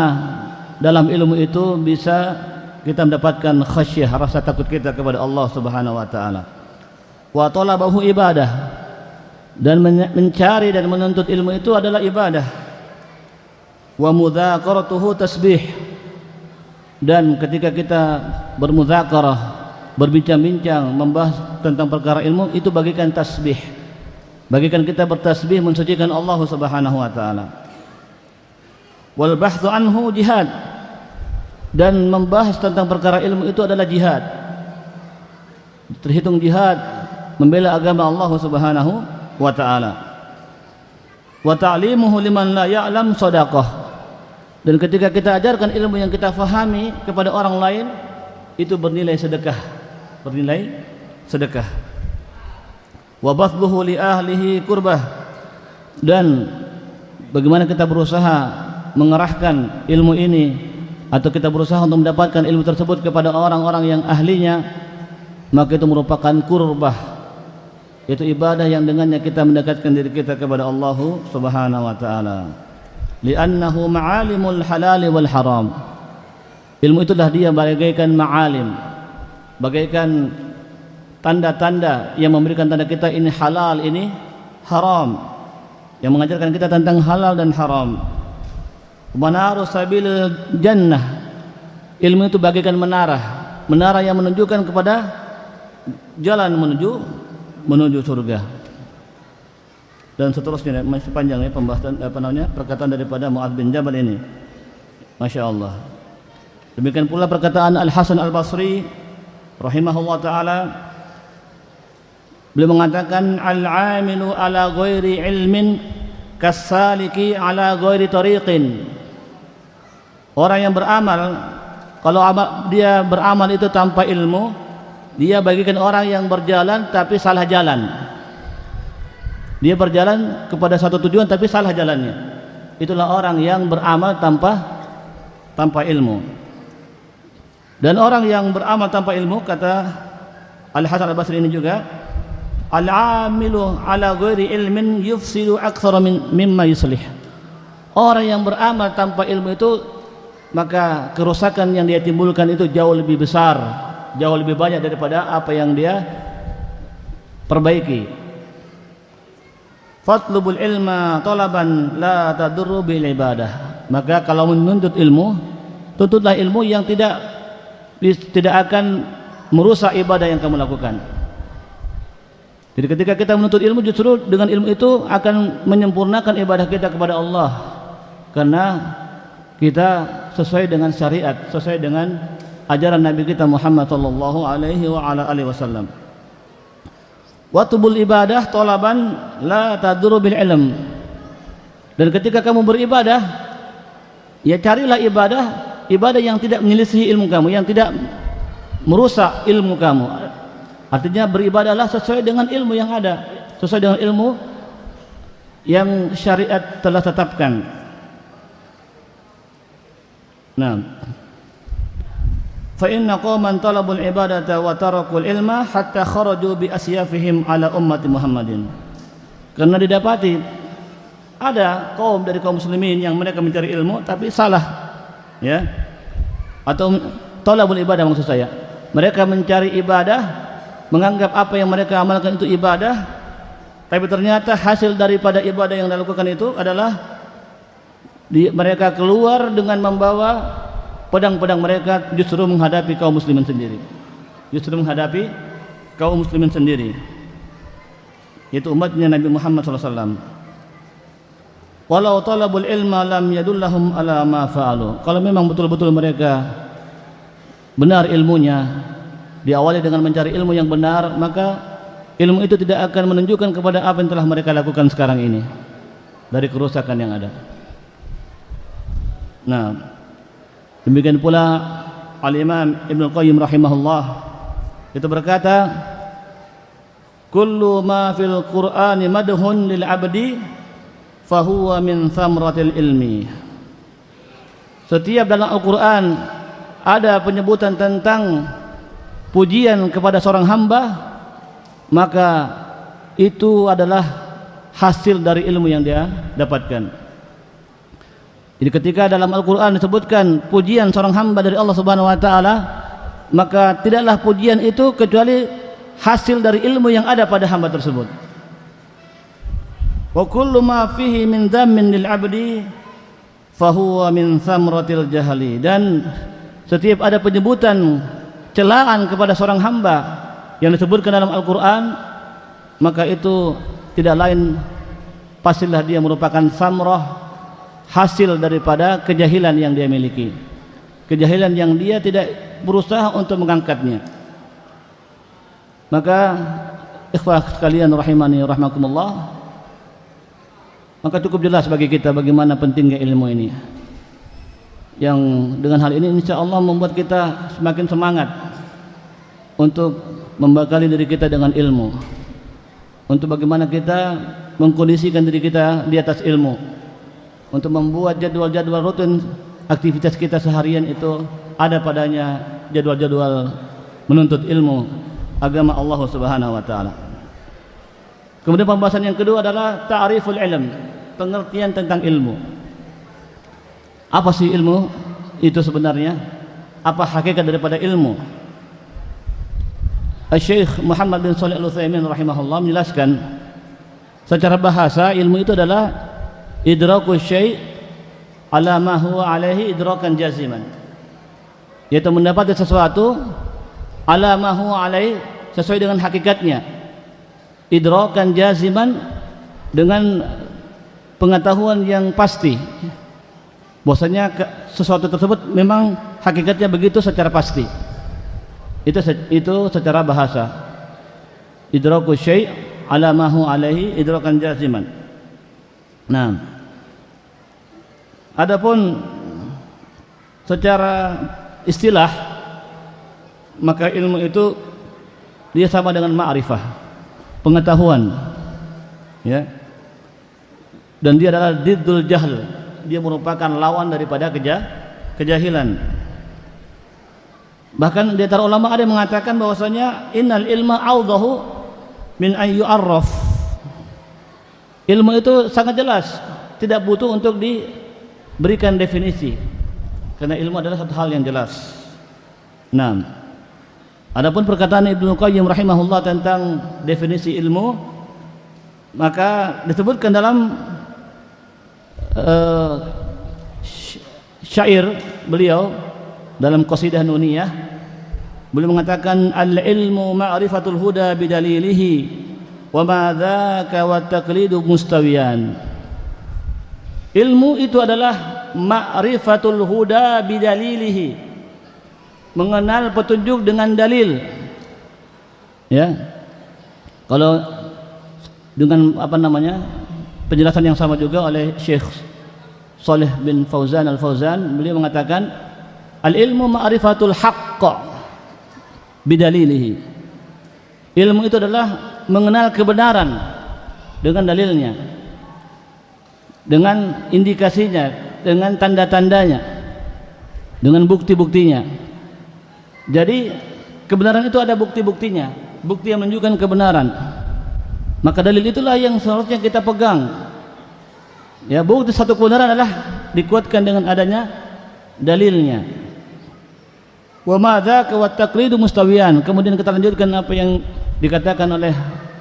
dalam ilmu itu bisa kita mendapatkan khasyah, rasa takut kita kepada Allah Subhanahu wa taala. Wa talabahu ibadah, dan mencari dan menuntut ilmu itu adalah ibadah. Wa mudzakaratuhu tasbih, dan ketika kita bermudzakarah, berbincang-bincang, membahas tentang perkara ilmu, itu bagikan tasbih, bagikan kita bertasbih mensucikan Allah Subhanahu wa taala. Wal bahthu anhu jihad, dan membahas tentang perkara ilmu itu adalah jihad, terhitung jihad membela agama Allah Subhanahu wa ta'ala. Wa ta'limuhu liman la ya'lam shadaqah. Dan ketika kita ajarkan ilmu yang kita fahami kepada orang lain, itu bernilai sedekah, bernilai sedekah. Wa bathluhu li ahlihi kurbah. Dan bagaimana kita berusaha mengerahkan ilmu ini, atau kita berusaha untuk mendapatkan ilmu tersebut kepada orang-orang yang ahlinya, maka itu merupakan kurbah, itu ibadah yang dengannya kita mendekatkan diri kita kepada Allah Subhanahu wa taala. Li'annahu ma'alimul halal wal haram. Ilmu itulah dia bagaikan ma'alim, bagaikan tanda-tanda yang memberikan tanda kita ini halal, ini haram, yang mengajarkan kita tentang halal dan haram. Manaru sabil jannah. Ilmu itu bagaikan menara, menara yang menunjukkan kepada jalan menuju surga. Dan seterusnya, masih panjang ya pembahasan perkataan daripada Mu'adz bin Jabal ini. Masya Allah. Demikian pula perkataan Al Hasan Al Basri rahimahullah taala, beliau mengatakan al-'amilu ala ghairi ilmin kasaliki ala ghairi tariqin. Orang yang beramal, kalau dia beramal itu tanpa ilmu, dia bagikan orang yang berjalan tapi salah jalan. Dia berjalan kepada satu tujuan tapi salah jalannya. Itulah orang yang beramal tanpa ilmu. Dan orang yang beramal tanpa ilmu, kata Al Hasan Al Basri ini juga, al-'amilu ala ghairi ilmin yufsidu aktsara mimma yuslih. Orang yang beramal tanpa ilmu itu, maka kerusakan yang dia timbulkan itu jauh lebih besar, jauh lebih banyak daripada apa yang dia perbaiki. Fatlubul ilma talaban la tadurru bil ibadah. Maka kalau menuntut ilmu, tuntutlah ilmu yang tidak akan merusak ibadah yang kamu lakukan. Jadi ketika kita menuntut ilmu, justru dengan ilmu itu akan menyempurnakan ibadah kita kepada Allah, karena kita sesuai dengan syariat, sesuai dengan ajaran Nabi kita Muhammad sallallahu alaihi wasallam. Watubul ibadah talaban la tadurru bil ilm. Dan ketika kamu beribadah, ya carilah ibadah yang tidak menyelisihi ilmu kamu, yang tidak merusak ilmu kamu. Artinya beribadahlah sesuai dengan ilmu yang ada, sesuai dengan ilmu yang syariat telah tetapkan. Nah, fa inna qauman talabul ibadata wa tarakul ilma hatta kharaju bi asyafihim ala ummati Muhammadin. Karena didapati ada kaum dari kaum muslimin yang mereka mencari ilmu tapi salah, ya, atau talabul ibadah maksud saya, mereka mencari ibadah, menganggap apa yang mereka amalkan itu ibadah, tapi ternyata hasil daripada ibadah yang dilakukan itu adalah mereka keluar dengan membawa pedang-pedang mereka, justru menghadapi kaum muslimin sendiri, yaitu umatnya Nabi Muhammad SAW. Walau talabul ilma lam yadullahum ala ma fa'alu. Kalau memang betul-betul mereka benar ilmunya, diawali dengan mencari ilmu yang benar, maka ilmu itu tidak akan menunjukkan kepada apa yang telah mereka lakukan sekarang ini dari kerusakan yang ada. Nah, demikian pula Al-Imam Ibnu Qayyim rahimahullah itu berkata, kullu ma fil Qur'ani madhun lil 'abdi fahuwa min thamratil ilmi. Setiap dalam Al-Qur'an ada penyebutan tentang pujian kepada seorang hamba, maka itu adalah hasil dari ilmu yang dia dapatkan. Jadi ketika dalam Al-Quran disebutkan pujian seorang hamba dari Allah Subhanahu wa ta'ala, maka tidaklah pujian itu kecuali hasil dari ilmu yang ada pada hamba tersebut. Wa kullu ma fihi min dhammin lil 'abdi fahuwa min thamratil jahli. Dan setiap ada penyebutan celaan kepada seorang hamba yang disebutkan dalam Al-Quran, maka itu tidak lain pastilah dia merupakan samrah, hasil daripada kejahilan yang dia miliki, kejahilan yang dia tidak berusaha untuk mengangkatnya. Maka ikhwah sekalian rahimani rahmakumullah, maka cukup jelas bagi kita bagaimana pentingnya ilmu ini, yang dengan hal ini insyaallah membuat kita semakin semangat untuk membekali diri kita dengan ilmu, untuk bagaimana kita mengkondisikan diri kita di atas ilmu, untuk membuat jadwal-jadwal rutin aktivitas kita seharian itu ada padanya jadwal-jadwal menuntut ilmu agama Allah Subhanahu wa taala. Kemudian pembahasan yang kedua adalah ta'riful ilm, pengertian tentang ilmu. Apa sih ilmu itu sebenarnya? Apa hakikat daripada ilmu? Syekh Muhammad bin Shalih Al-Utsaimin rahimahullah menjelaskan secara bahasa ilmu itu adalah idraku syai' ala ma huwa alaihi idrakan jaziman, yaitu mendapati sesuatu ala ma huwa alaihi, sesuai dengan hakikatnya, idrakan jaziman, dengan pengetahuan yang pasti bahwasanya sesuatu tersebut memang hakikatnya begitu secara pasti. Itu secara bahasa, idraku syai' ala ma huwa alaihi idrakan jaziman. Nah, adapun secara istilah, maka ilmu itu dia sama dengan ma'rifah, pengetahuan, ya. Dan dia adalah diddul jahl, dia merupakan lawan daripada kejahilan. Bahkan di antara ulama ada yang mengatakan bahwasanya innal ilma awdahu min an yu'arraf. Ilmu itu sangat jelas, tidak butuh untuk diberikan definisi, karena ilmu adalah satu hal yang jelas. Nah, adapun perkataan Ibnu Qayyim rahimahullah tentang definisi ilmu, maka disebutkan dalam syair beliau dalam qasidah nuniyah. Beliau mengatakan al-ilmu ma'rifatul huda bidalilihi wa ma dzaka wa taqlidu mustawiyan. Ilmu itu adalah ma'rifatul huda bidalilihi, mengenal petunjuk dengan dalil, ya. Kalau dengan penjelasan yang sama juga oleh Syekh Shalih bin Fauzan Al-Fauzan, beliau mengatakan al-ilmu ma'rifatul haqq bidalilihi. Ilmu itu adalah mengenal kebenaran dengan dalilnya, dengan indikasinya, dengan tanda-tandanya, dengan bukti-buktinya. Jadi kebenaran itu ada bukti-buktinya, bukti yang menunjukkan kebenaran. Maka dalil itulah yang seharusnya kita pegang. Ya, bukti satu kebenaran adalah dikuatkan dengan adanya dalilnya. Wa ma dzaka wa taqlidu mustawiyan. Kemudian kita lanjutkan apa yang dikatakan oleh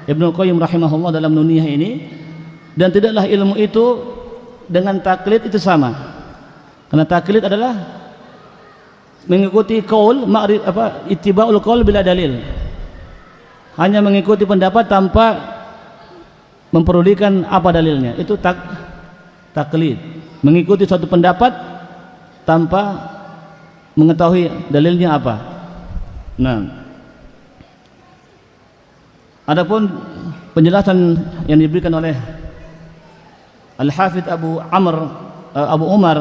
Ibnu Qayyim rahimahullah dalam nuniyah ini, dan tidaklah ilmu itu dengan taklid itu sama. Karena taklid adalah mengikuti qaul, ittiba'ul qaul bila dalil. Hanya mengikuti pendapat tanpa mempedulikan apa dalilnya. Itu taklid. Mengikuti suatu pendapat tanpa mengetahui dalilnya apa. Nah, adapun penjelasan yang diberikan oleh Al-Hafidz Abu Umar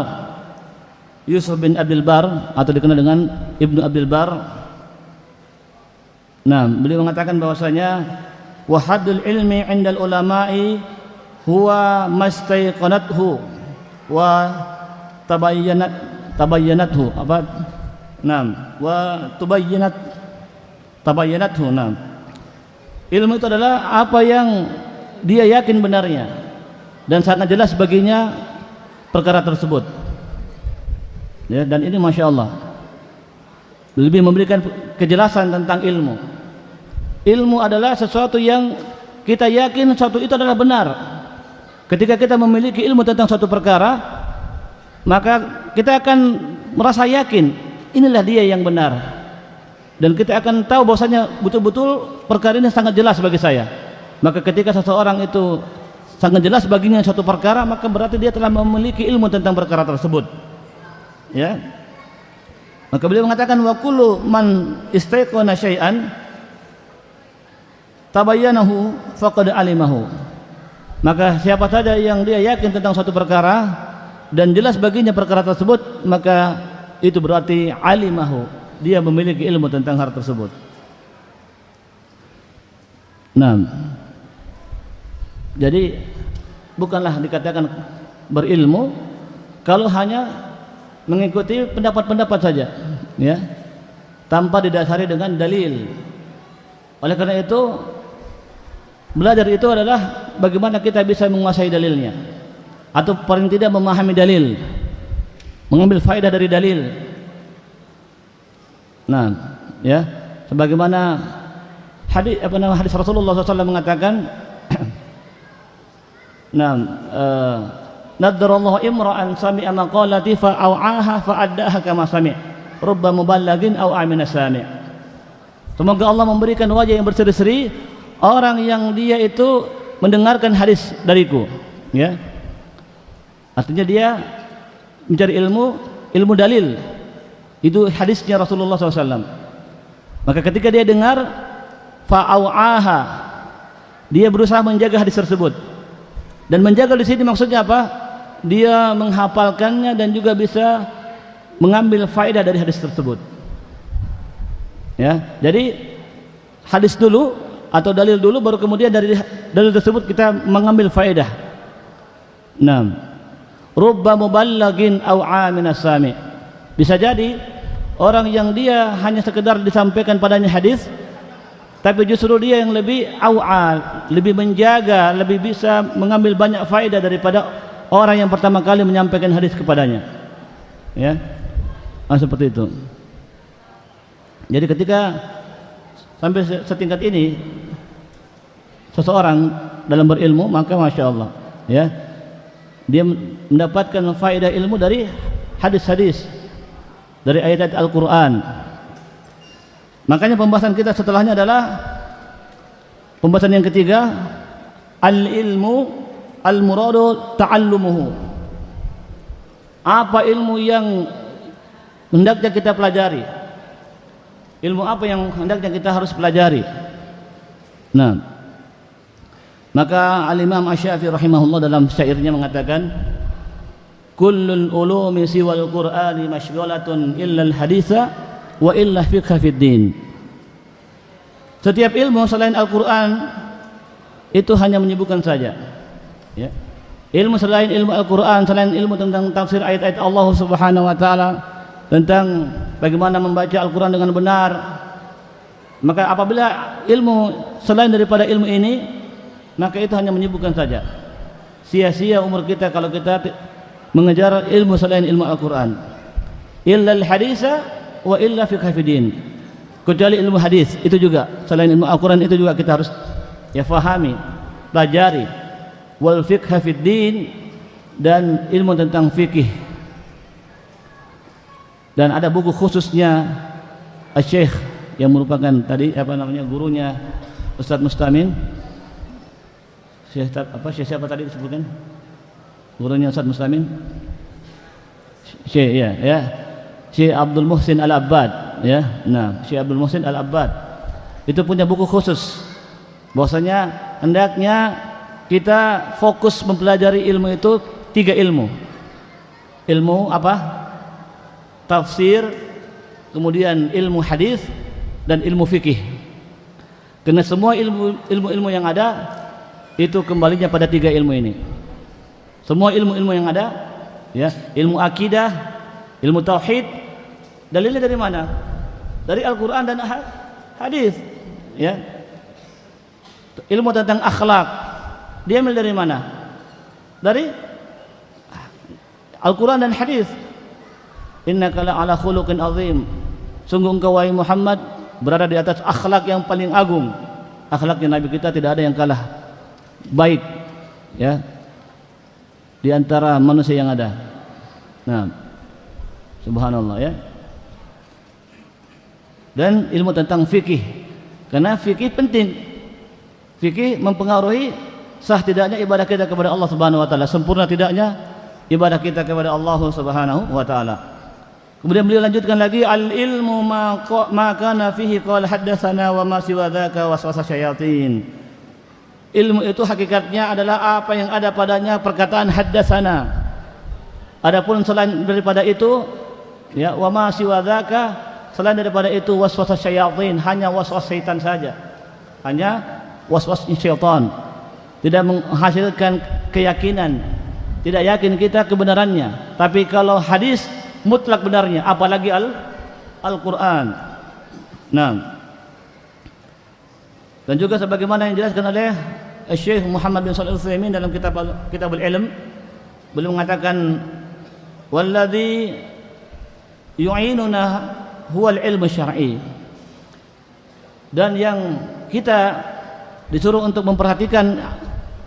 Yusuf bin Abdul Bar, atau dikenal dengan Ibnu Abdul Bar. Nah, beliau mengatakan bahwasanya wa haddul ilmi 'indal ulama'i huwa mastayqanathu wa tabayyanathu wa tabayyanathu. Ilmu itu adalah apa yang dia yakin benarnya dan sangat jelas baginya perkara tersebut, ya. Dan ini masya Allah lebih memberikan kejelasan tentang ilmu. Ilmu adalah sesuatu yang kita yakin sesuatu itu adalah benar. Ketika kita memiliki ilmu tentang suatu perkara, maka kita akan merasa yakin inilah dia yang benar, dan kita akan tahu bahwasanya betul-betul perkara ini sangat jelas bagi saya. Maka ketika seseorang itu sangat jelas baginya suatu perkara, maka berarti dia telah memiliki ilmu tentang perkara tersebut, ya. Maka beliau mengatakan wa kullu man istayqana syai'an tabayyanahu faqad alimahu. Maka siapa saja yang dia yakin tentang suatu perkara dan jelas baginya perkara tersebut, maka itu berarti alimahu, dia memiliki ilmu tentang hal tersebut. Nah, jadi bukanlah dikatakan berilmu kalau hanya mengikuti pendapat-pendapat saja, ya, tanpa didasari dengan dalil. Oleh karena itu, belajar itu adalah bagaimana kita bisa menguasai dalilnya, atau paling tidak memahami dalil, mengambil faedah dari dalil. Nah, ya, sebagaimana hadis Rasulullah SAW mengatakan, nah, nadarallahu imra'an sami'a maqalati fa'au'aha fa'addaha kama sami', rubba muballagin aw amina sami'. Semoga Allah memberikan wajah yang berseri-seri orang yang dia itu mendengarkan hadis dariku, ya. Artinya dia mencari ilmu dalil. Itu hadisnya Rasulullah SAW. Maka ketika dia dengar, fa'au'aha, dia berusaha menjaga hadis tersebut. Dan menjaga di sini maksudnya apa? Dia menghafalkannya dan juga bisa mengambil faedah dari hadis tersebut. Ya, jadi hadis dulu atau dalil dulu, baru kemudian dari dalil tersebut kita mengambil faedah. Naam. Rubba muballagin aw aminas sami'. Bisa jadi orang yang dia hanya sekedar disampaikan padanya hadis, tapi justru dia yang lebih awal, lebih menjaga, lebih bisa mengambil banyak faedah daripada orang yang pertama kali menyampaikan hadis kepadanya. Ya, seperti itu. Jadi ketika sampai setingkat ini seseorang dalam berilmu, maka masya Allah, ya, dia mendapatkan faedah ilmu dari hadis-hadis, dari ayat-ayat Al-Quran. Makanya pembahasan kita setelahnya adalah pembahasan yang ketiga, al-ilmu al-muradu ta'allumuhu. Apa ilmu yang hendaknya kita pelajari? Ilmu apa yang hendaknya kita harus pelajari? Nah, maka Al-Imam Asy-Syafi'i rahimahullah dalam syairnya mengatakan, kullul ulumi siwal qur'ani masyghalatun illa al-haditsa wa illa fiqha fid din. Setiap ilmu selain Al-Qur'an itu hanya menyibukkan saja, ya. Ilmu selain ilmu Al-Qur'an, selain ilmu tentang tafsir ayat-ayat Allah Subhanahu wa taala, tentang bagaimana membaca Al-Quran dengan benar, maka apabila ilmu selain daripada ilmu ini, maka itu hanya menyibukkan saja. Sia-sia umur kita kalau kita mengejar ilmu selain ilmu Al-Quran. Illa al-haditsa wa illa fiqh fiddin. Kecuali ilmu hadis, itu juga selain ilmu Al-Quran, itu juga kita harus ya fahami, pelajari. Wal fiqh fiddin, dan ilmu tentang fikih. Dan ada buku khususnya Syekh yang merupakan tadi gurunya Ustaz Mustamin. Syekh siapa tadi disebutkan? Gurunya Ustaz Mustamin. Syekh Syekh Abdul Muhsin Al-Abbad, ya. Nah, Syekh Abdul Muhsin Al-Abbad itu punya buku khusus bahwasanya hendaknya kita fokus mempelajari ilmu itu 3 ilmu. Ilmu apa? Tafsir, kemudian ilmu hadis, dan ilmu fikih. Karena semua ilmu yang ada itu kembalinya pada 3 ilmu ini. Semua ilmu yang ada, ya, ilmu akidah, ilmu tauhid, dalilnya dari mana? Dari Al-Quran dan hadis, ya. Ilmu tentang akhlak, dia ambil dari mana? Dari Al-Quran dan hadis. Innaka la'ala khuluqin azim. Sungguh engkau wahai Muhammad berada di atas akhlak yang paling agung. Akhlaknya Nabi kita tidak ada yang kalah baik, ya, di antara manusia yang ada. Nah, subhanallah, ya. Dan ilmu tentang fikih, karena fikih penting. Fikih mempengaruhi sah tidaknya ibadah kita kepada Allah Subhanahu wa taala, sempurna tidaknya ibadah kita kepada Allah Subhanahu wa taala. Kemudian beliau lanjutkan lagi, al ilmu ma kana fihi qala haddatsana wa ma siwa dzaka waswasa syayatin. Ilmu itu hakikatnya adalah apa yang ada padanya perkataan haddatsana. Adapun selain daripada itu, ya, wa ma siwa dzaka, selain daripada itu waswasa syayatin, hanya waswas syaitan saja. Hanya waswas syaitan. Tidak menghasilkan keyakinan. Tidak yakin kita kebenarannya. Tapi kalau hadis mutlak benarnya, apalagi Al-Quran. Nah, dan juga sebagaimana yang dijelaskan oleh Syekh Muhammad bin Shalih Al-Utsaimin dalam Kitabul Ilm, beliau mengatakan, walladzi yu'inuna huwal ilmu syar'i. Dan yang kita disuruh untuk memperhatikan,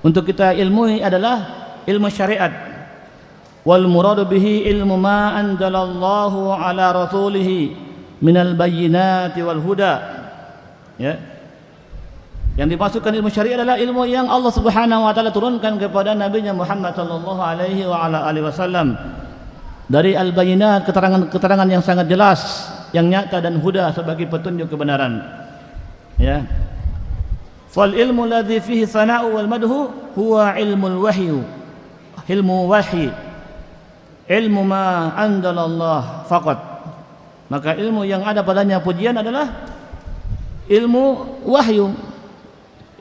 untuk kita ilmui adalah ilmu syariat. Wal muradu bihi ilmu ma anzalallahu ala rasulih minal bayyinati wal huda. Ya. Yang dimaksudkan ilmu syariat adalah ilmu yang Allah Subhanahu wa taala turunkan kepada nabinya Muhammad sallallahu alaihi wa ala alihi wasallam. Dari al-bayyinat, keterangan-keterangan yang sangat jelas, yang nyata, dan huda sebagai petunjuk kebenaran. Ya. Fal ilmu alladhi fihi sana'u wal madhu huwa ilmul wahyu. Ilmu wahyi. Ilmu ma anzalallah faqat. Maka ilmu yang ada padanya pujian adalah ilmu wahyu.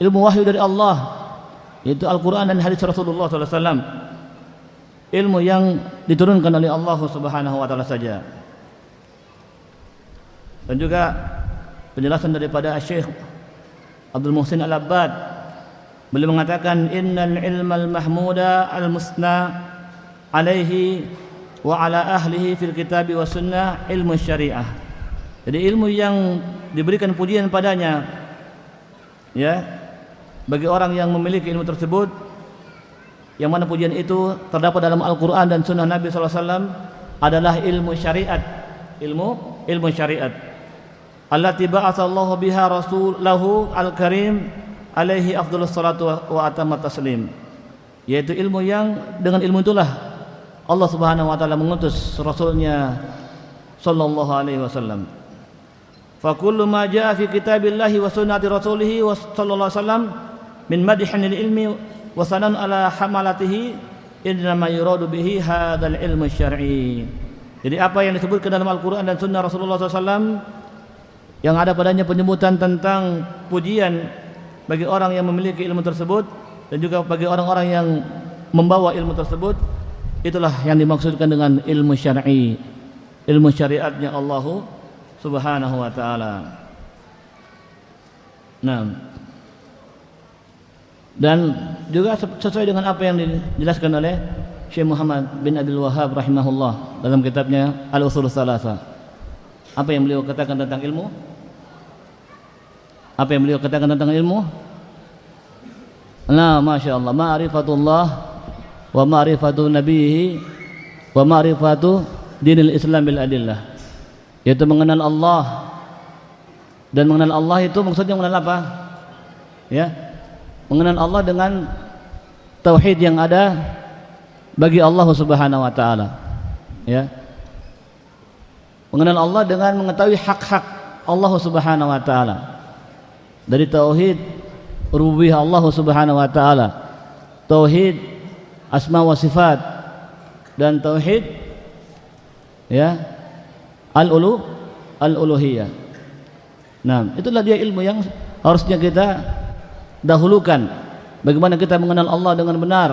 Ilmu wahyu dari Allah, yaitu Al-Quran dan hadis Rasulullah SAW. Ilmu yang diturunkan oleh Allah Subhanahu wa taala saja. Dan juga penjelasan daripada Syekh Abdul Muhsin Al-Abbad, beliau mengatakan, innal ilmal mahmuda al-musna alaihi wa ala ahlihi fil kitabi wa sunnah ilmu syariah. Jadi ilmu yang diberikan pujian padanya, ya, bagi orang yang memiliki ilmu tersebut, yang mana pujian itu terdapat dalam Al-Quran dan sunnah Nabi SAW, adalah ilmu syariat. Ilmu syariat allati ba'atsallahu biha rasulahu al-karim alaihi afdhalus salatu wa atammat taslim. Yaitu ilmu yang dengan ilmu itulah Allah Subhanahu wa taala mengutus rasulnya sallallahu alaihi wasallam. Fa kullu ma jaa fi kitabillahi wa sunnati rasulih sallallahu alaihi wasallam min madhin lil ilmi wa sanan ala hamalatihi innama yuradu bihi hadzal ilmu syar'i. Jadi apa yang disebutkan dalam Al-Quran dan sunnah Rasulullah SAW, yang ada padanya penyebutan tentang pujian bagi orang yang memiliki ilmu tersebut, dan juga bagi orang-orang yang membawa ilmu tersebut, itulah yang dimaksudkan dengan ilmu syar'i, ilmu syariatnya Allah Subhanahu wa ta'ala. Nah, dan juga sesuai dengan apa yang dijelaskan oleh Syekh Muhammad bin Abdul Wahhab rahimahullah dalam kitabnya Al-Ushul Tsalatsa. Apa yang beliau katakan tentang ilmu? Apa yang beliau katakan tentang ilmu? Nah, Masya Allah, ma'rifatullah wa ma'rifatu nabihi wa ma'rifatu dinil Islam bil adillah. Yaitu mengenal Allah, dan mengenal Allah itu maksudnya mengenal apa? Ya, mengenal Allah dengan tauhid yang ada bagi Allah Subhanahu wa taala. Ya. Mengenal Allah dengan mengetahui hak-hak Allah Subhanahu wa taala. Dari tauhid rububiyah Allah Subhanahu wa taala, tauhid asma wa sifat, dan tauhid, ya, al-uluhiyah. Nah, itulah dia ilmu yang harusnya kita dahulukan. Bagaimana kita mengenal Allah dengan benar,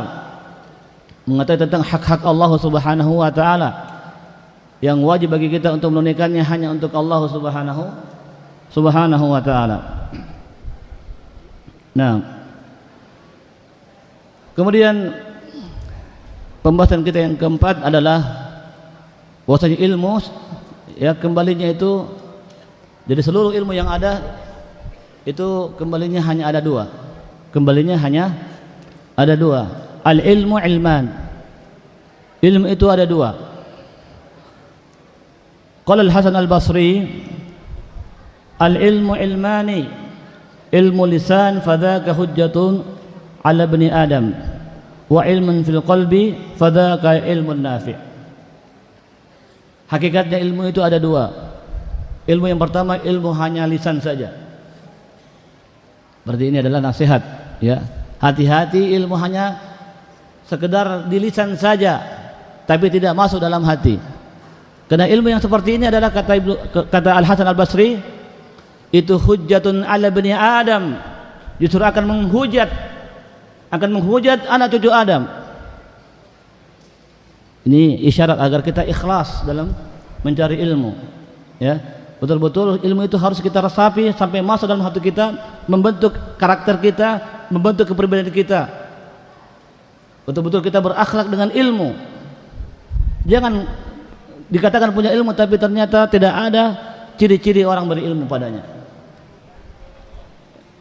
mengetahui tentang hak-hak Allah Subhanahu wa taala, yang wajib bagi kita untuk menunaikannya hanya untuk Allah Subhanahu wa taala. Nah, kemudian pembahasan kita yang keempat adalah bahwasanya ilmu, ya, kembalinya itu, jadi seluruh ilmu yang ada itu kembalinya hanya ada dua. Kembalinya hanya ada dua. Al-ilmu ilman. Ilmu itu ada dua. Qala Al-Hasan Al-Basri, al-ilmu ilmani, ilmu lisan fadzaka hujjatun ala bani Adam, wa ilmun fil qalbi fadzaka ilmun nafi'. Hakikatnya ilmu itu ada dua. Ilmu yang pertama ilmu hanya lisan saja. Berarti ini adalah nasihat, ya. Hati-hati, ilmu hanya sekedar di lisan saja, tapi tidak masuk dalam hati. Karena ilmu yang seperti ini adalah kata Al Hasan Al Basri, itu hujjatun ala bani Adam, justru akan menghujat anak cucu Adam. Ini isyarat agar kita ikhlas dalam mencari ilmu, ya. Betul-betul ilmu itu harus kita resapi sampai masuk dalam hati kita, membentuk karakter kita, membentuk kepribadian kita. Betul-betul kita berakhlak dengan ilmu. Jangan dikatakan punya ilmu tapi ternyata tidak ada ciri-ciri orang berilmu padanya.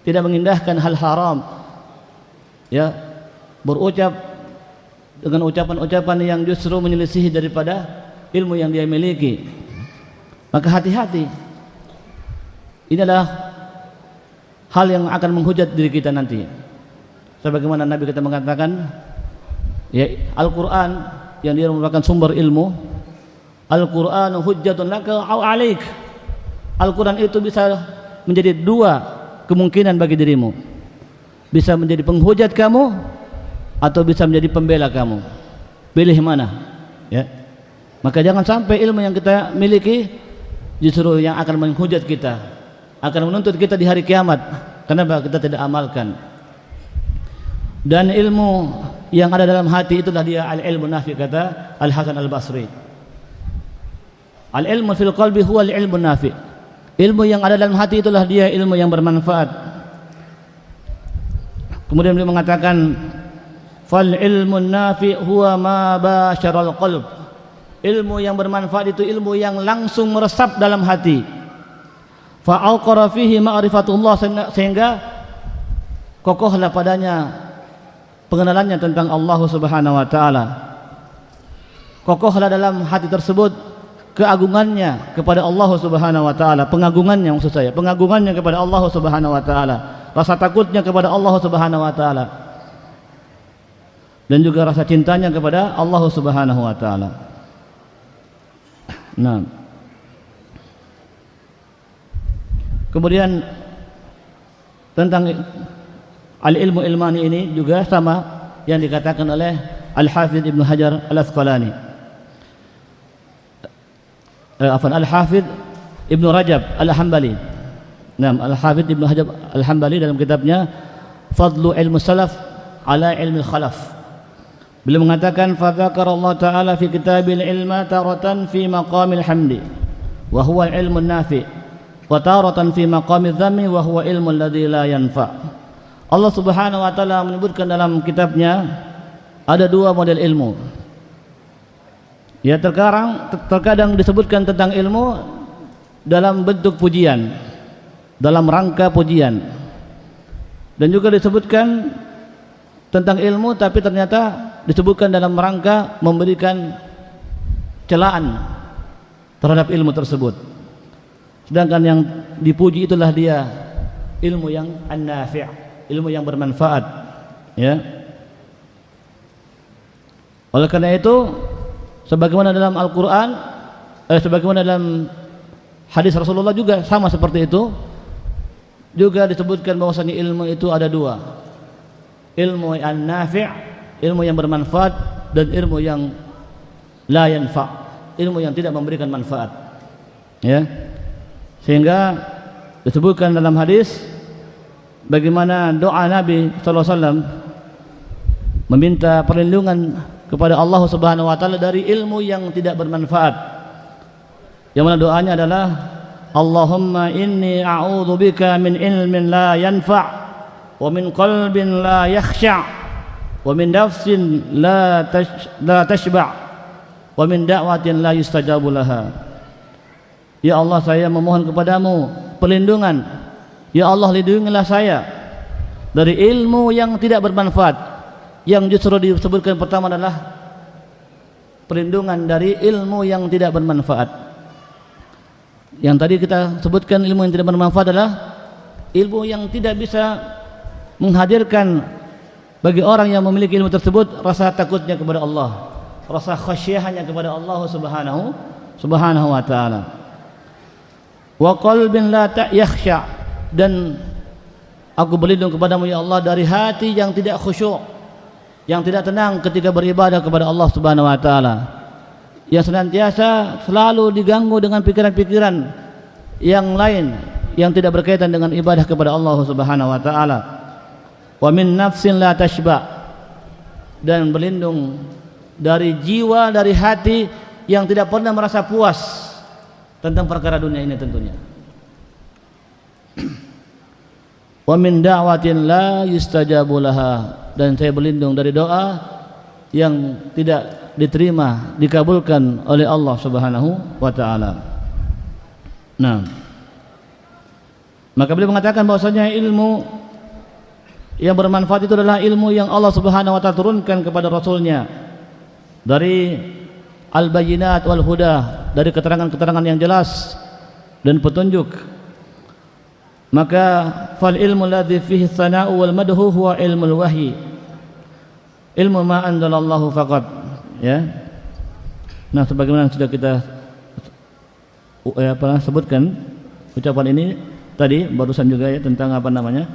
Tidak mengindahkan hal haram, ya, berucap dengan ucapan-ucapan yang justru menyelisihi daripada ilmu yang dia miliki. Maka hati-hati. Ini adalah hal yang akan menghujat diri kita nanti. Sebagaimana Nabi kita mengatakan, ya, Al-Quran yang dia merupakan sumber ilmu, Al-Quran hujjatun laka au alaik. Al-Quran itu bisa menjadi dua kemungkinan bagi dirimu. Bisa menjadi penghujat kamu atau bisa menjadi pembela kamu. Pilih mana, ya. Maka jangan sampai ilmu yang kita miliki justru yang akan menghujat kita, akan menuntut kita di hari kiamat karena kita tidak amalkan. Dan ilmu yang ada dalam hati itulah dia al-ilmu nafi, kata Al Hasan Al Basri. Al-ilmu fil qalbi huwa al-ilmu nafi. Ilmu yang ada dalam hati itulah dia ilmu yang bermanfaat. Kemudian beliau mengatakan, fal ilmu nafi huwa ma basyaral qalb. Ilmu yang bermanfaat itu ilmu yang langsung meresap dalam hati. Fa'aqara fihi ma'rifatullah, sehingga kokohlah padanya pengenalannya tentang Allah Subhanahu wa taala. Kokohlah dalam hati tersebut keagungannya kepada Allah Subhanahu wa taala, pengagungannya maksud saya, pengagungannya kepada Allah Subhanahu wa taala, rasa takutnya kepada Allah Subhanahu wa taala, dan juga rasa cintanya kepada Allah Subhanahu wa taala. Nah, kemudian tentang al-ilmu ilmani ini juga sama yang dikatakan oleh Al-Hafidh Ibnu Hajar Al-Asqalani, Al-Hafidh Ibnu Rajab Al-Hambali. Nah, Al-Hafidh Ibnu Hajar Al-Hambali dalam kitabnya Fadlu Ilmu Salaf ala Ilmi Khalaf, beliau mengatakan, fadzakara Allah Ta'ala fi kitabil ilma taratan fi maqamil hamdi wa huwa ilmun nafi, wa taratan fi maqamil dhammi wa huwa ilmun ladzi la yanfa. Allah Subhanahu wa taala menyebutkan dalam kitabnya ada dua model ilmu. Ya, terkadang disebutkan tentang ilmu dalam bentuk pujian, dalam rangka pujian, dan juga disebutkan tentang ilmu tapi ternyata disebutkan dalam rangka memberikan celaan terhadap ilmu tersebut. Sedangkan yang dipuji itulah dia ilmu yang an-nafi', ilmu yang bermanfaat, ya. Oleh karena itu, sebagaimana dalam Al-Quran, sebagaimana dalam hadis Rasulullah juga sama seperti itu, juga disebutkan bahwasanya ilmu itu ada dua, ilmu an-nafi', ilmu yang bermanfaat, dan ilmu yang la yanfa', ilmu yang tidak memberikan manfaat, ya. Sehingga disebutkan dalam hadis bagaimana doa Nabi sallallahu alaihi wasallam meminta perlindungan kepada Allah Subhanahu wa taala dari ilmu yang tidak bermanfaat, yang mana doanya adalah Allahumma inni a'udzubika min ilmin la yanfa' wa min qalbin la yakhsha' wa min nafsin la tashba' wa min da'watin la yustajabu laha. Ya Allah, saya memohon kepadamu perlindungan. Ya Allah, lindungilah saya dari ilmu yang tidak bermanfaat, yang justru disebutkan pertama adalah perlindungan dari ilmu yang tidak bermanfaat. Yang tadi kita sebutkan ilmu yang tidak bermanfaat adalah ilmu yang tidak bisa menghadirkan bagi orang yang memiliki ilmu tersebut rasa takutnya kepada Allah, rasa khasyahnya kepada Allah Subhanahu Subhanahu wa ta'ala. Wa qalbin la yakhsha, dan aku berlindung kepadamu ya Allah dari hati yang tidak khusyuk, yang tidak tenang ketika beribadah kepada Allah Subhanahu wa ta'ala, yang senantiasa selalu diganggu dengan pikiran-pikiran yang lain yang tidak berkaitan dengan ibadah kepada Allah Subhanahu wa ta'ala. Wa min nafsin la tashba, dan berlindung dari jiwa, dari hati yang tidak pernah merasa puas tentang perkara dunia ini tentunya. Wa min da'watin la yustajabu laha, dan saya berlindung dari doa yang tidak diterima, dikabulkan oleh Allah Subhanahu wa ta'ala. Nah, maka beliau mengatakan bahwasanya ilmu yang bermanfaat itu adalah ilmu yang Allah Subhanahu wa ta'ala turunkan kepada Rasulnya dari al-bayyinat wal huda, dari keterangan-keterangan yang jelas dan petunjuk. Maka fal ilmu alladhi fihi tsana'u wal madhu huwa ilmul wahyi, ilmu ma anzalallahu faqat, ya. Nah, sebagaimana sudah kita sebutkan ucapan ini tadi barusan juga ya, tentang apa namanya,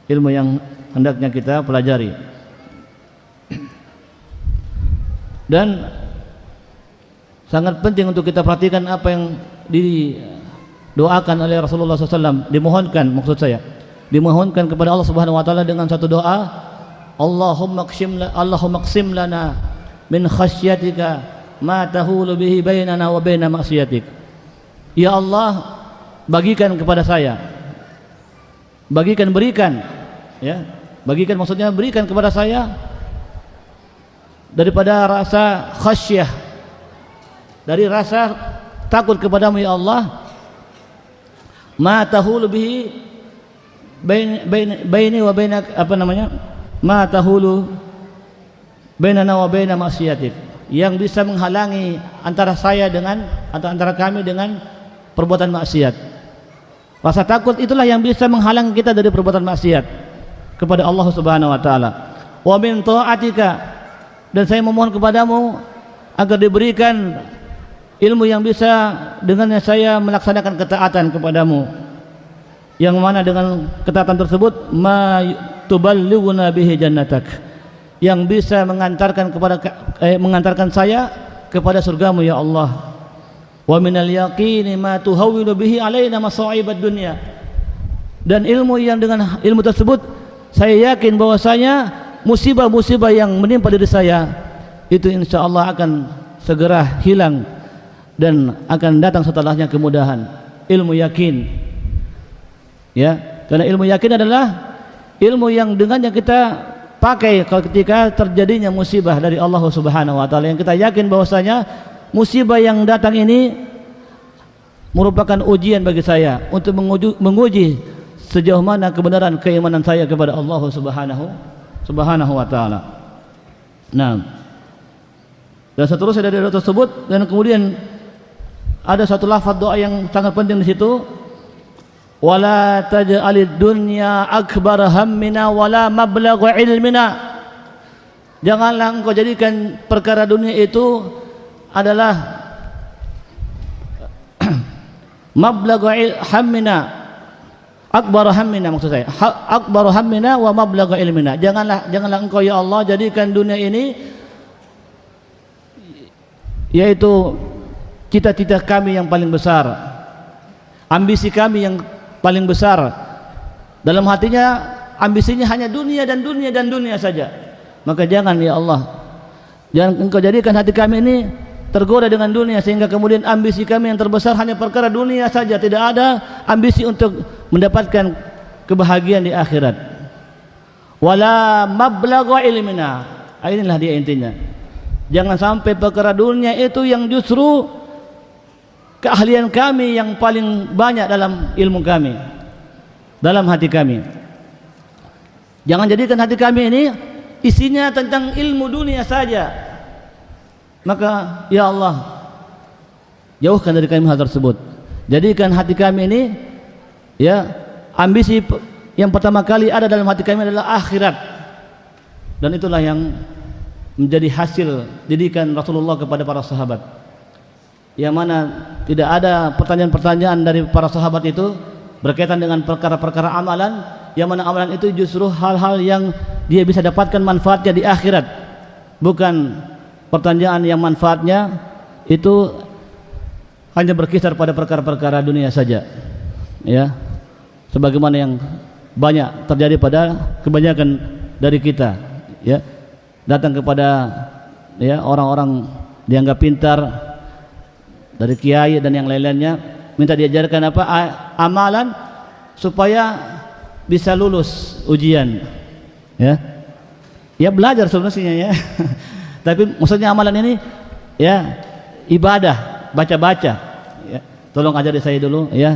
ilmu yang hendaknya kita pelajari. Dan sangat penting untuk kita perhatikan apa yang didoakan oleh Rasulullah SAW, dimohonkan, maksud saya dimohonkan kepada Allah Subhanahu wa ta'ala dengan satu doa, Allahumma qsim lana min khasyatika ma tahulu bihi bainana wa baina maksiatik. Ya Allah, bagikan kepada saya, berikan ya, bagikan maksudnya berikan kepada saya daripada rasa khasyah, dari rasa takut kepadamu ya Allah, ma tahulu bihi baini wa bainak, apa namanya, ma tahulu bainana wa baina maksiatik, yang bisa menghalangi antara saya dengan, atau antara kami dengan perbuatan maksiat. Rasa takut itulah yang bisa menghalang kita dari perbuatan maksiat kepada Allah Subhanahu wa ta'ala. Wa min ta'atika, dan saya memohon kepadamu agar diberikan ilmu yang bisa dengannya saya melaksanakan ketaatan kepadamu, yang mana dengan ketaatan tersebut ma tuballighuna bihi jannatak, yang bisa mengantarkan saya kepada surgamu ya Allah. Wa minal yaqini ma tuhawwilu bihi alaina masa'ibad dunya, dan ilmu yang dengan ilmu tersebut saya yakin bahwasanya musibah-musibah yang menimpa diri saya itu insyaallah akan segera hilang dan akan datang setelahnya kemudahan. Ilmu yakin, ya, karena ilmu yakin adalah ilmu yang dengannya kita pakai ketika terjadinya musibah dari Allah Subhanahu wa ta'ala, yang kita yakin bahwasanya musibah yang datang ini merupakan ujian bagi saya untuk menguji sejauh mana kebenaran keimanan saya kepada Allah Subhanahu wa ta'ala. Nah, dan seterusnya dari doa tersebut, dan kemudian ada satu lafaz doa yang sangat penting di situ, wala taj'alid dunya akbar hammina wala mablagha ilmina, janganlah engkau jadikan perkara dunia itu adalah mablagha hammina, akbar hammina, maksud saya akbar hammina wa mablagha ilmina, janganlah engkau ya Allah jadikan dunia ini yaitu cita-cita kami yang paling besar, ambisi kami yang paling besar. Dalam hatinya ambisinya hanya dunia dan dunia dan dunia saja. Maka jangan ya Allah, jangan engkau jadikan hati kami ini tergoda dengan dunia sehingga kemudian ambisi kami yang terbesar hanya perkara dunia saja, tidak ada ambisi untuk mendapatkan kebahagiaan di akhirat. Wala mablagha ilmina, inilah dia intinya. Jangan sampai perkara dunia itu yang justru keahlian kami yang paling banyak dalam ilmu kami, dalam hati kami. Jangan jadikan hati kami ini isinya tentang ilmu dunia saja. Maka ya Allah, jauhkan dari kami hal tersebut. Jadikan hati kami ini, ya, ambisi yang pertama kali ada dalam hati kami adalah akhirat. Dan itulah yang menjadi hasil didikan Rasulullah kepada para sahabat. yang mana tidak ada pertanyaan-pertanyaan dari para sahabat itu berkaitan dengan perkara-perkara amalan, yang mana amalan itu justru hal-hal yang dia bisa dapatkan manfaatnya di akhirat, bukan pertanyaan yang manfaatnya itu hanya berkisar pada perkara-perkara dunia saja, ya, sebagaimana yang banyak terjadi pada kebanyakan dari kita, ya, datang kepada, ya, orang-orang dianggap pintar dari kiai dan yang lain-lainnya, minta diajarkan apa? Amalan supaya bisa lulus ujian, ya. Ya belajar sebenarnya, ya. Tapi maksudnya amalan ini, ya, ibadah, baca-baca, ya. Tolong ajari saya dulu, ya,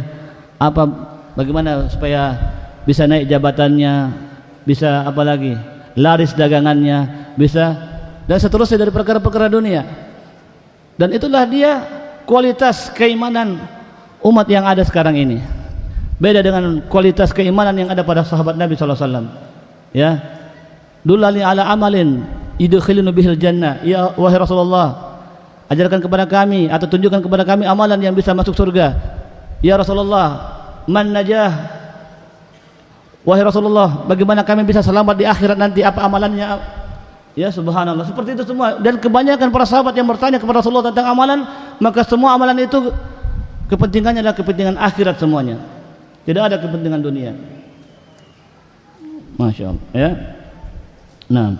apa, bagaimana supaya bisa naik jabatannya, bisa apa lagi, laris dagangannya, bisa, dan seterusnya dari perkara-perkara dunia. Dan itulah dia kualitas keimanan umat yang ada sekarang ini. Beda dengan kualitas keimanan yang ada pada sahabat Nabi SAW. Ya, dulani ala amalin idkhilunu bihil jannah, ya wahai Rasulullah, ajarkan kepada kami atau tunjukkan kepada kami amalan yang bisa masuk surga. Ya Rasulullah, man najah, wahai Rasulullah, bagaimana kami bisa selamat di akhirat nanti, apa amalannya? Ya subhanallah, seperti itu semua. Dan kebanyakan para sahabat yang bertanya kepada Rasulullah tentang amalan, maka semua amalan itu kepentingannya adalah kepentingan akhirat semuanya, tidak ada kepentingan dunia. Masya Allah, ya. Nah,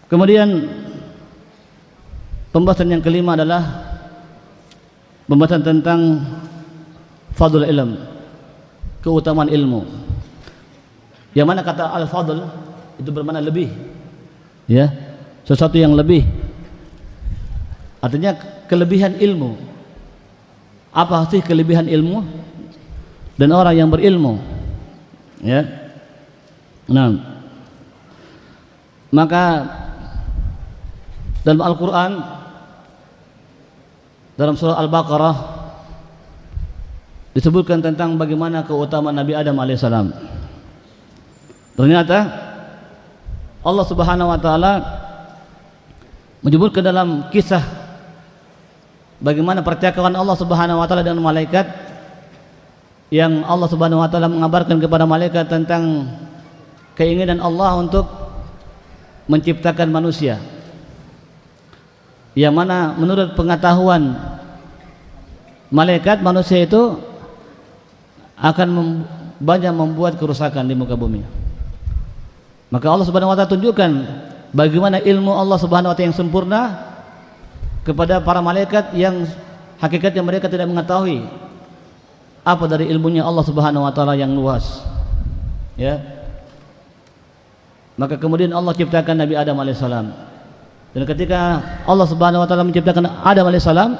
kemudian pembahasan yang kelima adalah pembahasan tentang fadl ilm, keutamaan ilmu. Yang mana kata al-fadl itu bermakna lebih, ya, sesuatu yang lebih, artinya kelebihan ilmu. Apa sih kelebihan ilmu dan orang yang berilmu, ya? Nah, maka dalam Al-Quran, dalam surah Al-Baqarah disebutkan tentang bagaimana keutamaan Nabi Adam alaihissalam. Ternyata Allah Subhanahu wa taala menyebutkan dalam kisah bagaimana percakapan Allah Subhanahu wa taala dengan malaikat, yang Allah Subhanahu wa taala mengabarkan kepada malaikat tentang keinginan Allah untuk menciptakan manusia, yang mana menurut pengetahuan malaikat, manusia itu akan banyak membuat kerusakan di muka bumi. Maka Allah Subhanahu wa taala tunjukkan bagaimana ilmu Allah Subhanahu wa taala yang sempurna kepada para malaikat yang hakikatnya mereka tidak mengetahui apa dari ilmunya Allah Subhanahu wa taala yang luas, ya. Maka kemudian Allah ciptakan Nabi Adam alaihissalam, dan ketika Allah Subhanahu wa taala menciptakan Adam alaihissalam,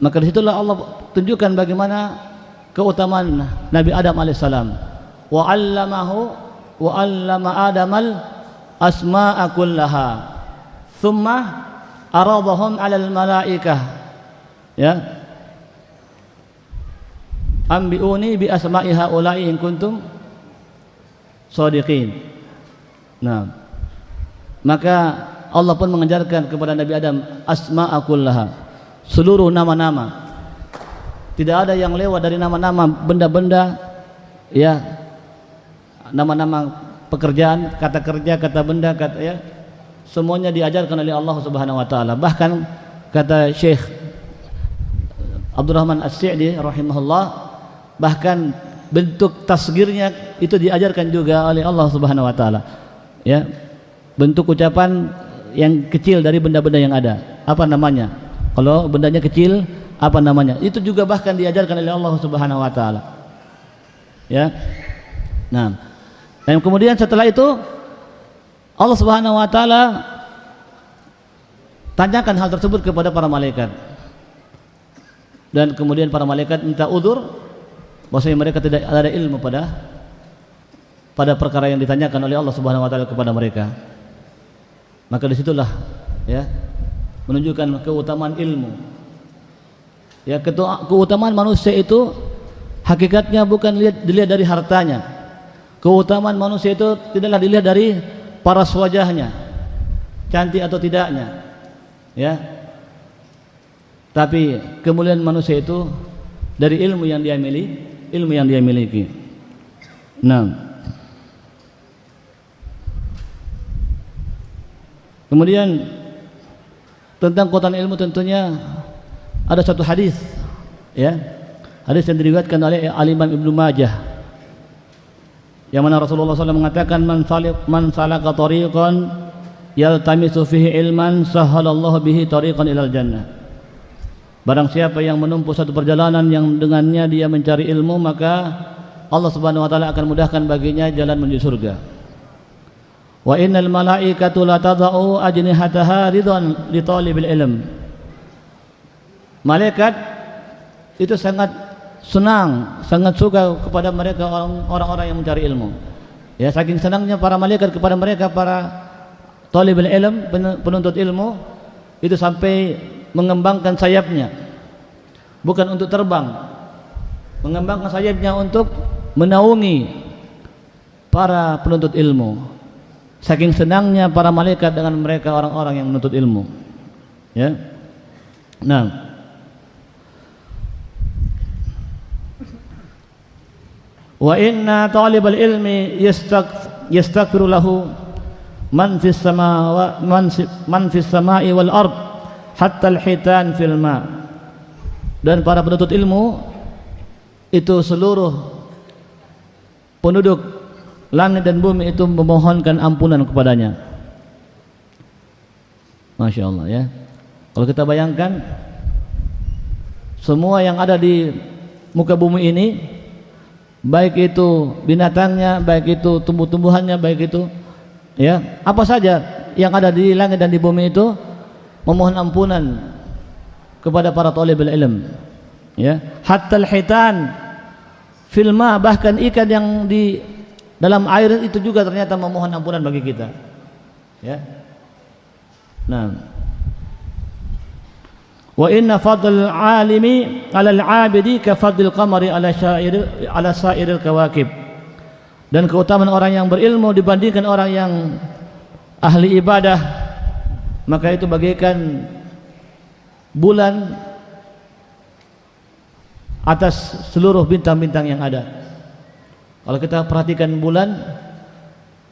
maka disitulah Allah tunjukkan bagaimana keutamaan Nabi Adam alaihissalam. Wa 'allama Adamal asma'a kullaha thumma aradahum 'alal malaikah, ya, ambiuni bi asma'i haula'i in kuntum shadiqin. Nah, maka Allah pun mengajarkan kepada Nabi Adam asma'a kullaha, seluruh nama-nama. Tidak ada yang lewat dari nama-nama benda-benda, ya, nama-nama pekerjaan, kata kerja, kata benda, kata, ya, semuanya diajarkan oleh Allah Subhanahu wa taala. Bahkan kata Syekh Abdurrahman As-Sa'di rahimahullah, bahkan bentuk tasgirnya itu diajarkan juga oleh Allah Subhanahu wa taala, ya, bentuk ucapan yang kecil dari benda-benda yang ada, apa namanya, kalau bendanya kecil apa namanya, itu juga bahkan diajarkan oleh Allah Subhanahu wa taala, ya. Nah, dan kemudian setelah itu Allah Subhanahu wa taala tanyakan hal tersebut kepada para malaikat, dan kemudian para malaikat minta udzur bahwasanya mereka tidak ada ilmu pada perkara yang ditanyakan oleh Allah Subhanahu wa taala kepada mereka. Maka disitulah, ya, menunjukkan keutamaan ilmu, ya. Keutamaan manusia itu hakikatnya bukan dilihat dari hartanya. Keutamaan manusia itu tidaklah dilihat dari paras wajahnya, cantik atau tidaknya, ya. Tapi kemuliaan manusia itu dari ilmu yang dia miliki. Nah, kemudian tentang keutamaan ilmu tentunya ada satu hadis, ya, hadis yang diriwayatkan oleh Al-Imam Ibnu Majah, yang mana Rasulullah SAW mengatakan, man salaka tariqan yaltamisu fihi ilman sahhalallahu bihi tariqan ilal jannah. Barang siapa yang menempuh satu perjalanan yang dengannya dia mencari ilmu, maka Allah Subhanahu wa taala akan mudahkan baginya jalan menuju surga. Wa innal malaikatu la tadau ajnihataha ridwan li talibil ilm. Malaikat itu sangat senang, sangat suka kepada mereka orang-orang yang mencari ilmu. Ya, saking senangnya para malaikat kepada mereka para talibul ilm, penuntut ilmu, itu sampai mengembangkan sayapnya, bukan untuk terbang, mengembangkan sayapnya untuk menaungi para penuntut ilmu. Saking senangnya para malaikat dengan mereka orang-orang yang menuntut ilmu, ya. Nah, wa inna talibal ilmi yastaghfiru lahu man fis samai wal ard hatta al-hitan fil ma. Dan para penuntut ilmu itu seluruh penduduk langit dan bumi itu memohonkan ampunan kepadanya. Masya Allah, ya. Kalau kita bayangkan semua yang ada di muka bumi ini, baik itu binatangnya, baik itu tumbuh-tumbuhannya, baik itu, ya, apa saja yang ada di langit dan di bumi itu memohon ampunan kepada para talibul ilm, ya. Hatta al-hitan fil ma, bahkan ikan yang di dalam air itu juga ternyata memohon ampunan bagi kita, ya. Nah, wa inna fadl alimi 'ala al-'abidi ka fadlil qamari 'ala sa'iril kawakib. Dan keutamaan orang yang berilmu dibandingkan orang yang ahli ibadah, maka itu bagaikan bulan atas seluruh bintang-bintang yang ada. Kalau kita perhatikan bulan,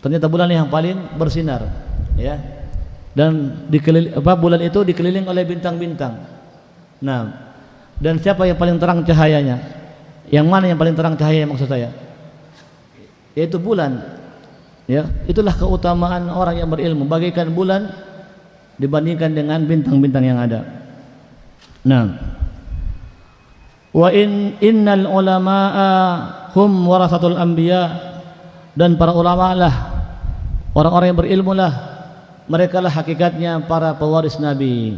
ternyata bulan yang paling bersinar, ya. Dan bulan itu dikeliling oleh bintang-bintang. Nah, dan siapa yang paling terang cahayanya? Yang mana yang paling terang cahayanya maksud saya? Yaitu bulan, ya. Itulah keutamaan orang yang berilmu, bagaikan bulan dibandingkan dengan bintang-bintang yang ada. Nah, wa innal ulama'a hum warasatul anbiya, dan para ulama lah orang-orang yang berilmu lah, mereka lah hakikatnya para pewaris nabi.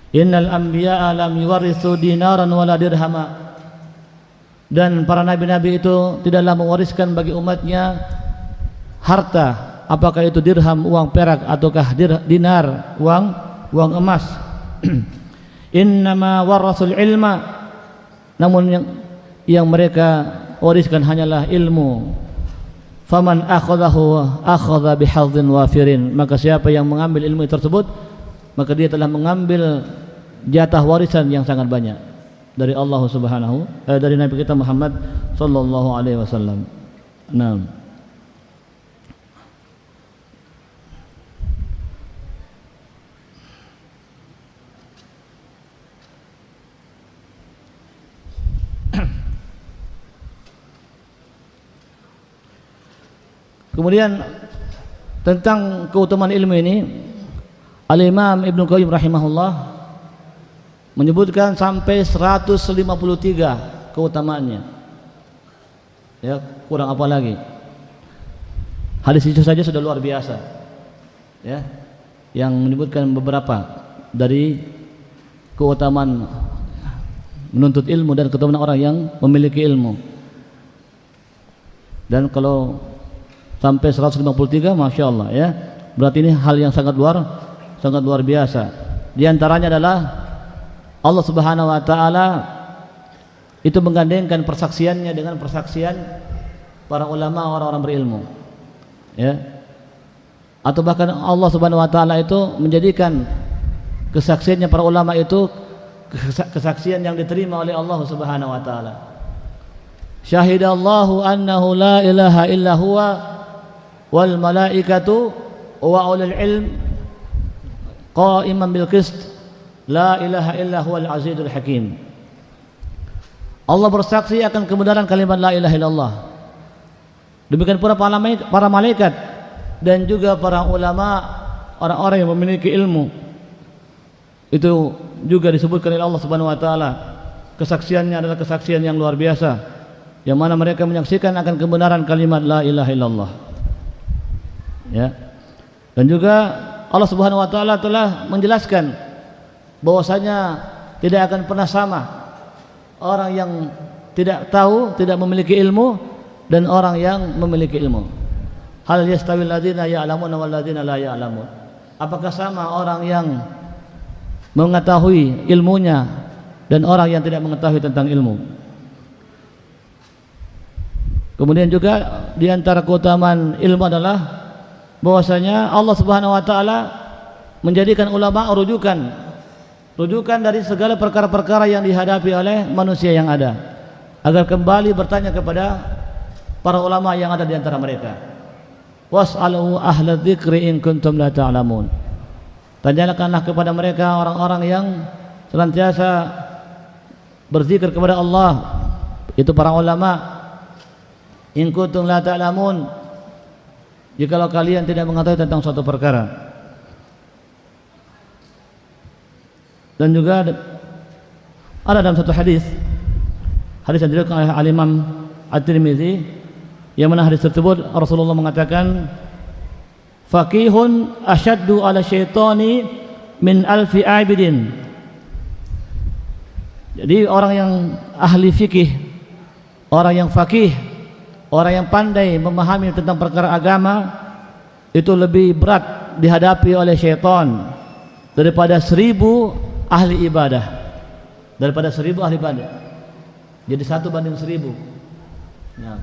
Innal anbiya lam yuwarithu dinaran wala dirhama, dan para nabi-nabi itu tidaklah mewariskan bagi umatnya harta, apakah itu dirham, uang perak, ataukah dinar, uang emas. Innama warasul ilma, namun yang mereka wariskan hanyalah ilmu. Faman akhadahu akhadha bihadzin wafirin, maka siapa yang mengambil ilmu tersebut, maka dia telah mengambil jatah warisan yang sangat banyak dari Allah Subhanahu dari Nabi kita Muhammad sallallahu alaihi wasallam. Nah, kemudian tentang keutamaan ilmu ini, Al-Imam Ibnu Qayyim rahimahullah menyebutkan sampai 153 keutamaannya. Ya, kurang apa lagi? Hadis itu saja sudah luar biasa, ya, yang menyebutkan beberapa dari keutamaan menuntut ilmu dan keutamaan orang yang memiliki ilmu. Dan kalau sampai 153, masya Allah, ya, berarti ini hal yang sangat luar biasa. Di antaranya adalah Allah Subhanahu wa taala itu menggandengkan persaksiannya dengan persaksian para ulama, orang-orang berilmu, ya. Atau bahkan Allah Subhanahu wa taala itu menjadikan kesaksiannya para ulama itu kesaksian yang diterima oleh Allah Subhanahu wa taala. Syahidallahu annahu la ilaha illa huwa wal malaikatu wa ulul ilm qa'iman bil qist la ilaha illa huwal azizul hakim. Allah bersaksi akan kebenaran kalimat la ilaha illallah. Demikian pula para malaikat dan juga para ulama, orang-orang yang memiliki ilmu. Itu juga disebutkan oleh Allah Subhanahu wa taala. Kesaksiannya adalah kesaksian yang luar biasa, yang mana mereka menyaksikan akan kebenaran kalimat la ilaha illallah. Ya. Dan juga Allah Subhanahu wa taala telah menjelaskan bahwasanya tidak akan pernah sama orang yang tidak tahu, tidak memiliki ilmu dan orang yang memiliki ilmu. Hal yastawil ladzina ya'lamuna wal ladzina la ya'lamun. Apakah sama orang yang mengetahui ilmunya dan orang yang tidak mengetahui tentang ilmu? Kemudian juga di antara keutamaan ilmu adalah bahwasanya Allah Subhanahu wa taala menjadikan ulama rujukan dari segala perkara-perkara yang dihadapi oleh manusia yang ada, agar kembali bertanya kepada para ulama yang ada di antara mereka. Was'alu ahla dzikri in kuntum la ta'lamun. Tanyakanlah kepada mereka orang-orang yang senantiasa berzikir kepada Allah, itu para ulama. In kuntum la ta'lamun, jikalau kalian tidak mengetahui tentang suatu perkara. Dan juga ada dalam satu hadis yang diriwayatkan oleh Al-Imam At-Tirmizi, yang mana hadis tersebut Rasulullah mengatakan, faqihun asyaddu ala syaitani min alfi abidin. Jadi orang yang ahli fikih, orang yang faqih, orang yang pandai memahami tentang perkara agama, itu lebih berat dihadapi oleh syaitan daripada 1000 ahli ibadah. Daripada 1000 ahli ibadah. Jadi 1 banding 1000. Nah,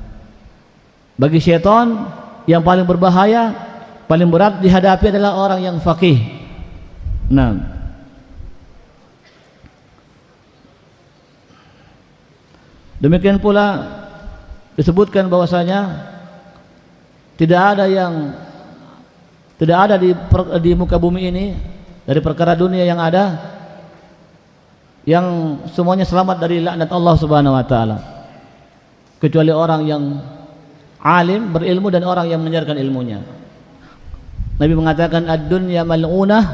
bagi syaitan yang paling berbahaya, paling berat dihadapi adalah orang yang faqih. Nah, demikian pula disebutkan bahwasanya tidak ada di muka bumi ini dari perkara dunia yang ada yang semuanya selamat dari laknat Allah Subhanahu wa taala, kecuali orang yang alim, berilmu, dan orang yang mengajarkan ilmunya. Nabi mengatakan ad-dunya mal'unah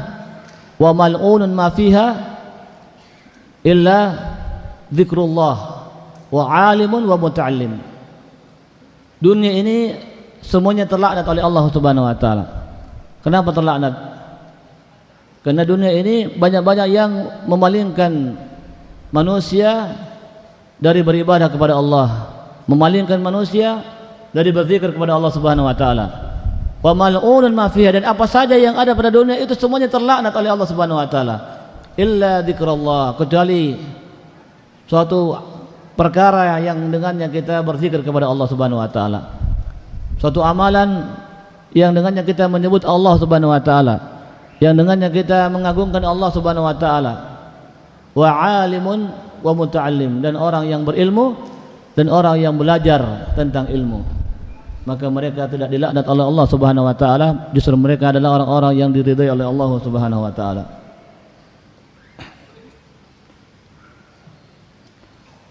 wa mal'unun ma fiha illa dzikrullah wa alimun wa muta'allim. Dunia ini semuanya terlaknat oleh Allah Subhanahu wa taala. Kenapa terlaknat? Karena dunia ini banyak-banyak yang memalingkan manusia dari beribadah kepada Allah, memalingkan manusia dari berzikir kepada Allah Subhanahu wa taala. Wa mal'unun ma fiha, dan apa saja yang ada pada dunia itu semuanya terlaknat oleh Allah Subhanahu wa taala. Illa dzikrullah, kecuali suatu perkara yang dengannya kita berzikir kepada Allah Subhanahu wa taala. Suatu amalan yang dengannya kita menyebut Allah Subhanahu wa taala, yang dengannya kita mengagungkan Allah Subhanahu wa taala. Wa alimun wa muta'allim, dan orang yang berilmu dan orang yang belajar tentang ilmu, maka mereka tidak dilaknat oleh Allah Subhanahu wa taala, justru mereka adalah orang-orang yang diridai oleh Allah Subhanahu wa taala.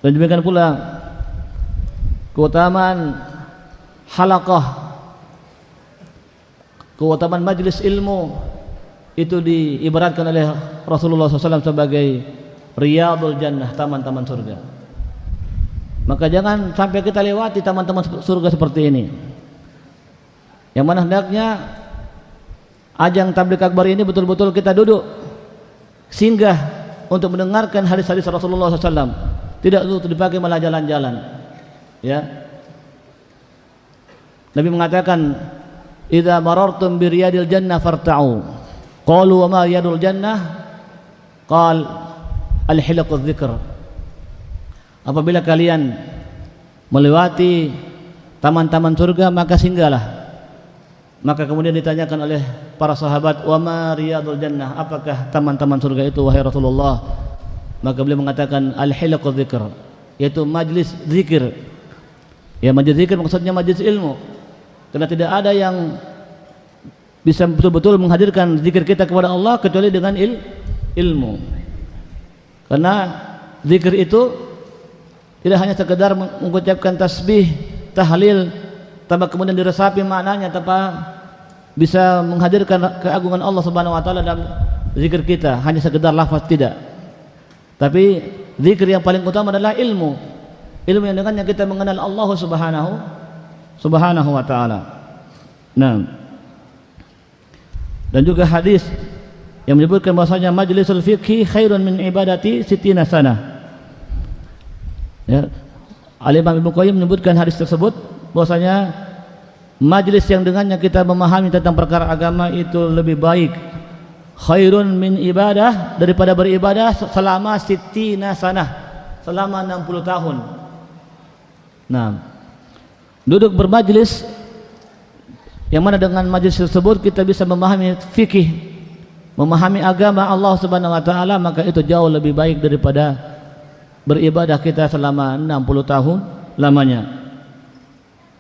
Dan demikian pula keutamaan halaqah, keutamaan majlis ilmu, itu diibaratkan oleh Rasulullah SAW sebagai riyadul jannah, taman-taman surga. Maka jangan sampai kita lewati taman-taman surga seperti ini, yang mana hendaknya ajang tabligh akbar ini betul-betul kita duduk singgah untuk mendengarkan hadis-hadis Rasulullah SAW, tidak untuk dipakai malah jalan-jalan. Ya, Nabi mengatakan, idza marartum bi riyadil jannah farta'u. Qalu wa ma riyadul jannah? Qal al-hilaqudz dzikr. Apabila kalian melewati taman-taman surga, maka singgahlah. Maka kemudian ditanyakan oleh para sahabat, wa ma riyadul jannah, apakah taman-taman surga itu wahai Rasulullah? Maka beliau mengatakan al-hilaqu dzikr, yaitu majlis zikir. Ya, majlis zikir maksudnya majlis ilmu. Karena tidak ada yang bisa betul-betul menghadirkan zikir kita kepada Allah kecuali dengan ilmu. Karena zikir itu tidak hanya sekedar mengucapkan tasbih, tahlil, tanpa kemudian diresapi maknanya, tanpa bisa menghadirkan keagungan Allah Subhanahu wa taala dalam zikir kita, hanya sekedar lafaz tidak. Tapi zikir yang paling utama adalah ilmu. Ilmu yang dengannya kita mengenal Allah Subhanahu wa taala. Nah, dan juga hadis yang menyebutkan bahwasanya majlisul fiqhi khairun min ibadati sittina sanah. Ya, Al-Imam Ibnu Qayyim menyebutkan hadis tersebut bahwasanya majlis yang dengannya kita memahami tentang perkara agama itu lebih baik, khairun min ibadah, daripada beribadah selama sittina sanah, selama 60 tahun. Nah, duduk bermajlis yang mana dengan majlis tersebut kita bisa memahami fikih, memahami agama Allah Subhanahu wa taala, maka itu jauh lebih baik daripada beribadah kita selama 60 tahun lamanya.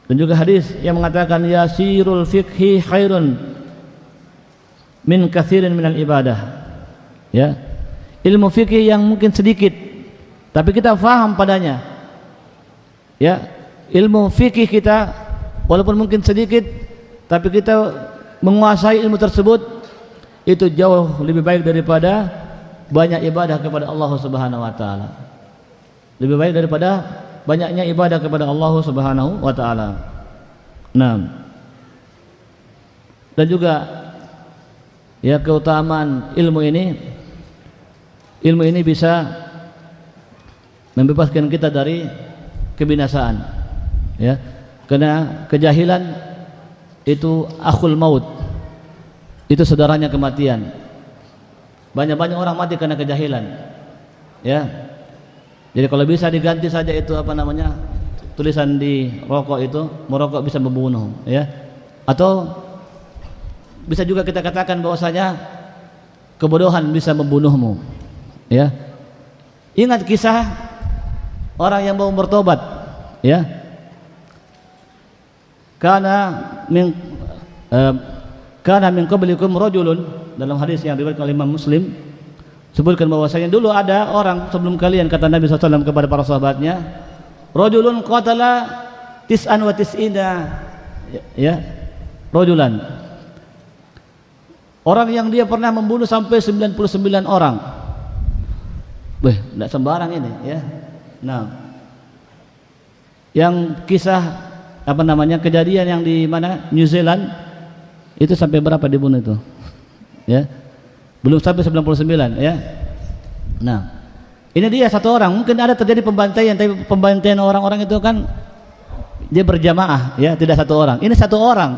Dan juga hadis yang mengatakan yasirul fiqhi khairun min katsirin minal ibadah. Ya. Ilmu fikih yang mungkin sedikit tapi kita faham padanya. Ya, ilmu fikih kita walaupun mungkin sedikit tapi kita menguasai ilmu tersebut, itu jauh lebih baik daripada banyak ibadah kepada Allah Subhanahu wa taala. Lebih baik daripada banyaknya ibadah kepada Allah Subhanahu wa taala. Nah, dan juga ya keutamaan ilmu ini bisa membebaskan kita dari kebinasaan, ya, karena kejahilan itu akhul maut, itu saudaranya kematian. Banyak-banyak orang mati karena kejahilan, ya. Jadi kalau bisa diganti saja itu apa namanya, tulisan di rokok itu, merokok bisa membunuh, ya. Atau bisa juga kita katakan bahwasanya kebodohan bisa membunuhmu, ya. Ingat kisah orang yang mau bertobat, ya. Kana min qablikum rajulun, dalam hadis yang diriwayatkan oleh Imam Muslim sebutkan bahwasanya dulu ada orang sebelum kalian, kata Nabi SAW kepada para sahabatnya, rajulun qatala tis'an wa tis'ina, ya, rajulan, orang yang dia pernah membunuh sampai 99 orang. Tidak sembarang ini, ya. Nah, yang kisah apa namanya, kejadian yang di mana, New Zealand, itu sampai berapa dibunuh itu, ya, belum sampai 99, ya. Nah, ini dia satu orang, mungkin ada terjadi pembantaian, tapi pembantaian orang-orang itu kan dia berjamaah, ya, tidak satu orang. Ini satu orang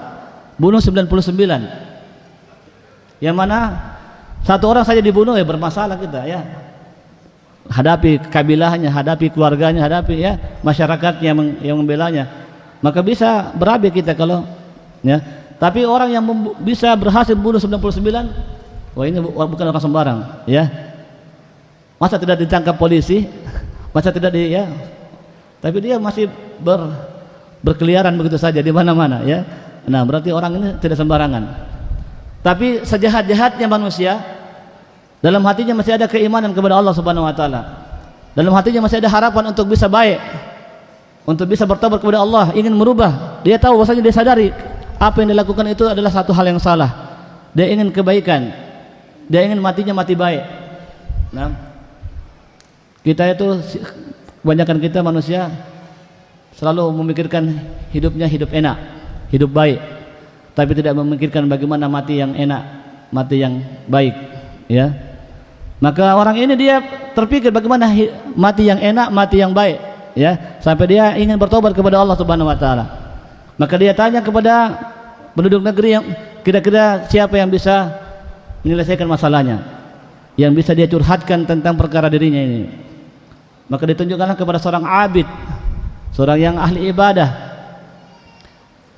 bunuh 99, yang mana satu orang saja dibunuh, ya bermasalah kita, ya. Hadapi kabilahnya, hadapi keluarganya, hadapi, ya, masyarakatnya yang membelanya. Maka bisa berabe kita kalau, ya. Tapi orang yang bisa berhasil bunuh 99, wah ini bukan orang sembarang, ya. Masa tidak ditangkap polisi, masa tidak ya. Tapi dia masih berkeliaran begitu saja di mana-mana, ya. Nah, berarti orang ini tidak sembarangan. Tapi sejahat-jahatnya manusia, dalam hatinya masih ada keimanan kepada Allah Subhanahu wa taala. Dalam hatinya masih ada harapan untuk bisa baik, untuk bisa bertobat kepada Allah, ingin merubah. Dia tahu bahwasanya, dia sadari apa yang dilakukan itu adalah satu hal yang salah. Dia ingin kebaikan, dia ingin matinya mati baik. Nah, kita itu, kebanyakan kita manusia selalu memikirkan hidupnya hidup enak, hidup baik, tapi tidak memikirkan bagaimana mati yang enak, mati yang baik, ya. Maka orang ini dia terpikir bagaimana mati yang enak, mati yang baik, ya, sampai dia ingin bertobat kepada Allah Subhanahu wa taala. Maka dia tanya kepada penduduk negeri, yang kira-kira siapa yang bisa menyelesaikan masalahnya, yang bisa dia curhatkan tentang perkara dirinya ini. Maka ditunjukkanlah kepada seorang abid, seorang yang ahli ibadah.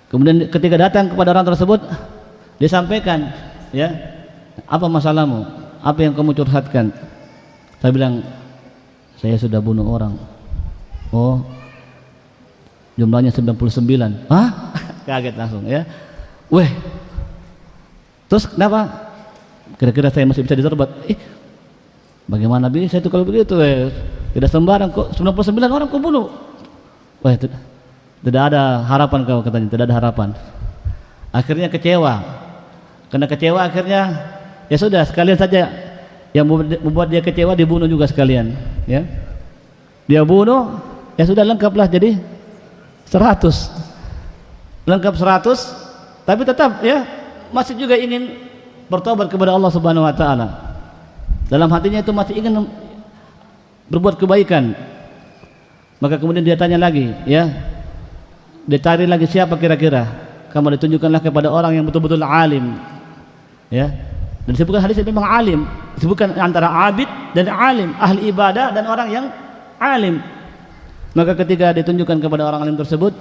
Kemudian ketika datang kepada orang tersebut, disampaikan, ya, apa masalahmu, apa yang kamu curhatkan. Saya bilang, Saya sudah bunuh orang. Oh, jumlahnya 99. Hah? Kaget langsung ya. Weh, terus kenapa? Kira-kira saya masih bisa diterbat? Bagaimana bisa itu kalau begitu? Tidak sembarang kok 99 orang kau bunuh. Wah, tidak ada harapan kau, katanya, tidak ada harapan. Akhirnya kecewa. Karena kecewa akhirnya ya sudah, sekalian saja yang membuat dia kecewa dibunuh juga sekalian, ya. Dia bunuh, ya sudah, lengkaplah jadi 100. Lengkap 100, tapi tetap ya masih juga ingin bertobat kepada Allah Subhanahu wa taala. Dalam hatinya itu masih ingin berbuat kebaikan. Maka kemudian dia tanya lagi, ya. Dia cari lagi siapa kira-kira. Kamu ditunjukkanlah kepada orang yang betul-betul alim. Ya. Dan disebutkan hadis memang alim, disebutkan antara abid dan alim, ahli ibadah dan orang yang alim. Maka ketika ditunjukkan kepada orang alim tersebut,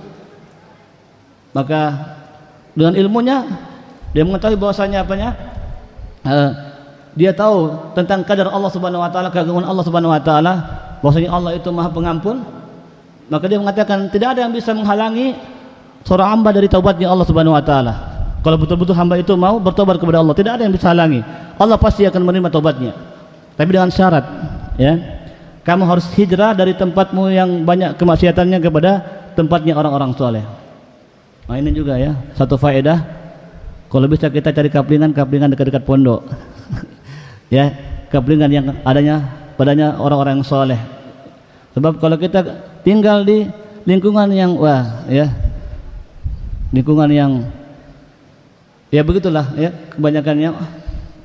maka dengan ilmunya dia mengetahui bahwasanya dia tahu tentang kadar Allah Subhanahu wa taala, keagungan Allah Subhanahu wa taala, bahwasanya Allah itu Maha Pengampun. Maka dia mengatakan tidak ada yang bisa menghalangi seorang hamba dari taubatnya Allah Subhanahu wa taala. Kalau betul-betul hamba itu mau bertobat kepada Allah, tidak ada yang bisa halangi. Allah pasti akan menerima taubatnya. Tapi dengan syarat, ya. Kamu harus hijrah dari tempatmu yang banyak kemaksiatannya kepada tempatnya orang-orang soleh. Nah, ini juga ya satu faedah. Kalau bisa kita cari kaplingan dekat-dekat pondok. Ya, kaplingan yang padanya orang-orang yang soleh. Sebab kalau kita tinggal di lingkungan yang lingkungan yang ya begitulah ya kebanyakannya,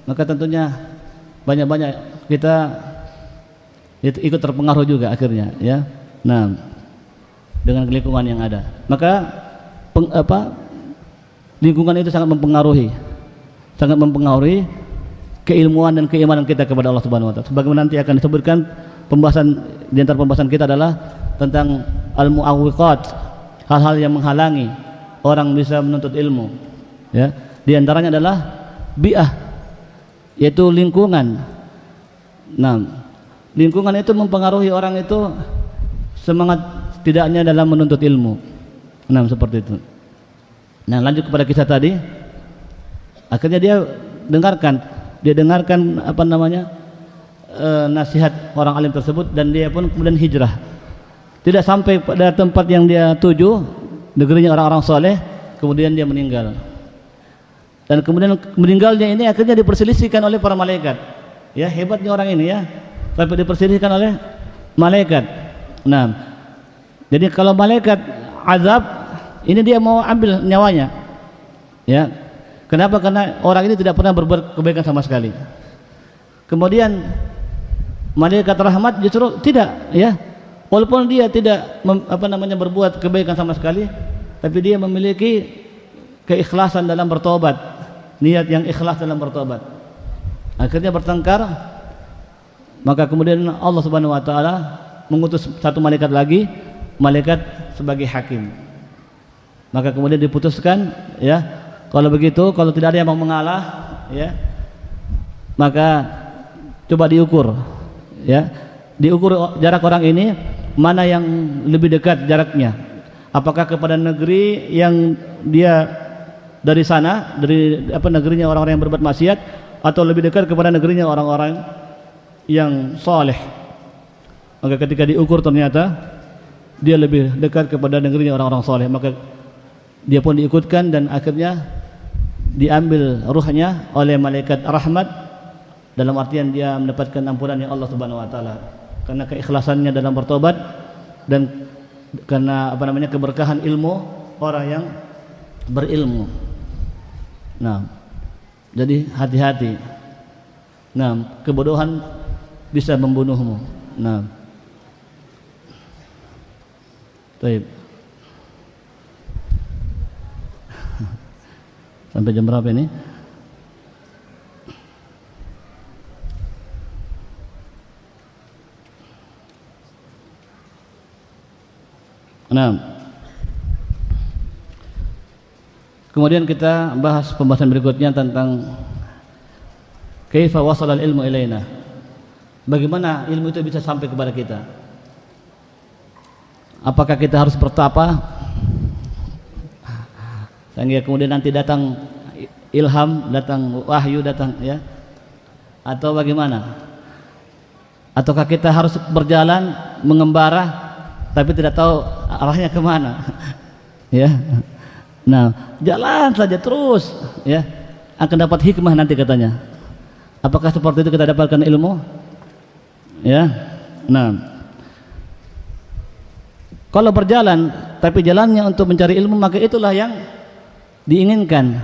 maka tentunya banyak kita ikut terpengaruh juga akhirnya, ya. Nah, dengan lingkungan yang ada, maka lingkungan itu sangat mempengaruhi keilmuan dan keimanan kita kepada Allah Subhanahu wa taala. Sebagaimana nanti akan disebutkan di antara pembahasan kita adalah tentang al-mu'awwiqat, hal-hal yang menghalangi orang bisa menuntut ilmu, ya. Di antaranya adalah bi'ah, yaitu lingkungan. Nah, lingkungan itu mempengaruhi orang itu semangat tidaknya dalam menuntut ilmu. Nah, seperti itu. Nah, lanjut kepada kisah tadi. Akhirnya dia dengarkan nasihat orang alim tersebut, dan dia pun kemudian hijrah. Tidak sampai pada tempat yang dia tuju, negerinya orang-orang soleh, kemudian dia meninggal. Dan kemudian meninggalnya ini akhirnya diperselisihkan oleh para malaikat. Ya, hebatnya orang ini, ya. Sampai diperselisihkan oleh malaikat. Nah, jadi kalau malaikat azab, ini dia mau ambil nyawanya. Ya. Kenapa? Karena orang ini tidak pernah berbuat kebaikan sama sekali. Kemudian malaikat rahmat justru tidak, ya. Walaupun dia tidak berbuat kebaikan sama sekali, tapi dia memiliki keikhlasan dalam bertobat, niat yang ikhlas dalam bertobat. Akhirnya bertengkar, maka kemudian Allah Subhanahu wa taala mengutus satu malaikat lagi, malaikat sebagai hakim. Maka kemudian diputuskan, ya, kalau begitu, kalau tidak ada yang mau mengalah, ya, maka coba diukur, ya, diukur jarak orang ini mana yang lebih dekat jaraknya. Apakah kepada negeri yang dia dari sana, dari negerinya orang-orang yang berbuat maksiat, atau lebih dekat kepada negerinya orang-orang yang saleh. Maka ketika diukur ternyata dia lebih dekat kepada negerinya orang-orang saleh, maka dia pun diikutkan, dan akhirnya diambil ruhnya oleh malaikat rahmat, dalam artian dia mendapatkan ampunannya Allah Subhanahu wa taala karena keikhlasannya dalam bertobat dan karena keberkahan ilmu orang yang berilmu. Nah, jadi hati-hati. Nah, kebodohan bisa membunuhmu. Nah, baik. Sampai jam berapa ini? Nah, kemudian kita bahas pembahasan berikutnya tentang kaifa wasala al-ilmu ilaina. Bagaimana ilmu itu bisa sampai kepada kita? Apakah kita harus bertapa sehingga kemudian nanti datang ilham, datang wahyu, datang ya? Atau bagaimana? Ataukah kita harus berjalan mengembara tapi tidak tahu arahnya kemana? Ya. Nah, jalan saja terus ya, akan dapat hikmah nanti katanya. Apakah seperti itu kita dapatkan ilmu? Ya. Nah, kalau berjalan tapi jalannya untuk mencari ilmu, maka itulah yang diinginkan,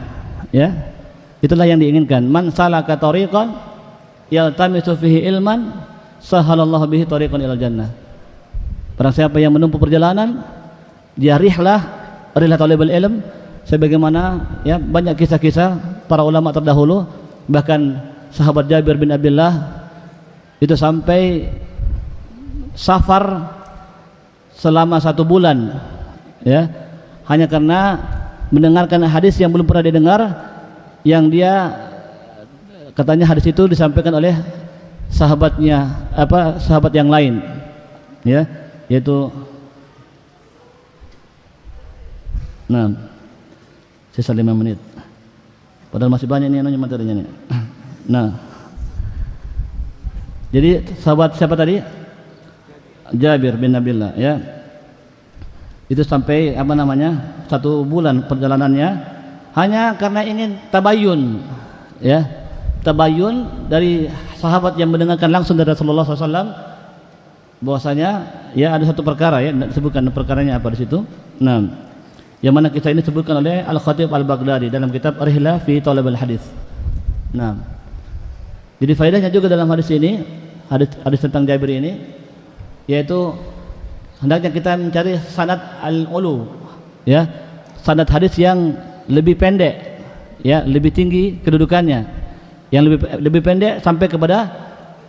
ya. Itulah yang diinginkan. Man salaka tariqan yaltamisu fihi ilman sahalallahu bihi tariqan ilal jannah. Barang siapa yang menempuh perjalanan, dia rihlah talibul ilm, sebagaimana ya banyak kisah-kisah para ulama terdahulu, bahkan sahabat Jabir bin Abdullah itu sampai safar selama 1 bulan, ya, hanya karena mendengarkan hadis yang belum pernah didengar, yang dia katanya hadis itu disampaikan oleh sahabatnya, sahabat yang lain, ya, yaitu sisa 5 menit. Padahal masih banyak nih materinya nih. Nah, jadi sahabat siapa tadi? Jabir bin Abdullah, ya. Itu sampai 1 bulan perjalanannya hanya karena ingin tabayun, ya. Tabayun dari sahabat yang mendengarkan langsung dari Rasulullah SAW bahwasanya ya ada satu perkara, ya, disebutkan perkaranya apa di situ. Nah, yang mana kisah ini disebutkan oleh Al-Khatib Al-Baghdadi dalam kitab Rihlah fi Talabul Hadis. Nah, jadi faedahnya juga dalam hadis ini, hadis tentang Jabir ini, yaitu hendaknya kita mencari sanad al-ulu, ya, sanad hadis yang lebih pendek, ya, lebih tinggi kedudukannya, yang lebih pendek sampai kepada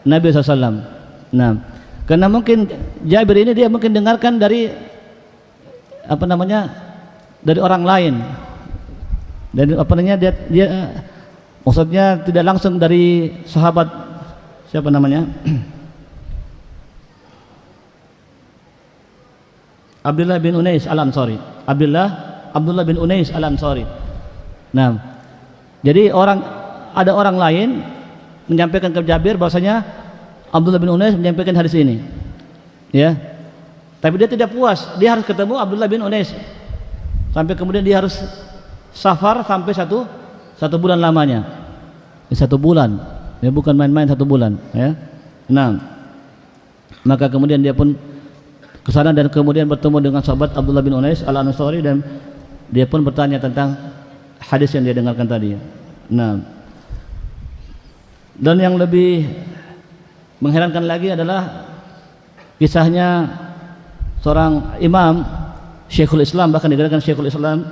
Nabi SAW. Nah, karena mungkin Jabir ini dia mungkin dengarkan dari dari orang lain, dan dia maksudnya tidak langsung dari sahabat siapa namanya Abdullah bin Unais Al-Ansari. Abdullah bin Unais Al-Ansari. Nah, jadi ada orang lain menyampaikan ke Jabir bahwasanya Abdullah bin Unais menyampaikan hadis ini, ya. Tapi dia tidak puas, dia harus ketemu Abdullah bin Unais. Sampai kemudian dia harus safar sampai satu bulan lamanya. 1 bulan, ya, bukan main-main 1 bulan, ya. Nah, maka kemudian dia pun ke sana dan kemudian bertemu dengan sahabat Abdullah bin Unais Al-Ansari, dan dia pun bertanya tentang hadis yang dia dengarkan tadi. Nah, dan yang lebih mengherankan lagi adalah kisahnya seorang imam Syekhul Islam, bahkan dikatakan Syekhul Islam,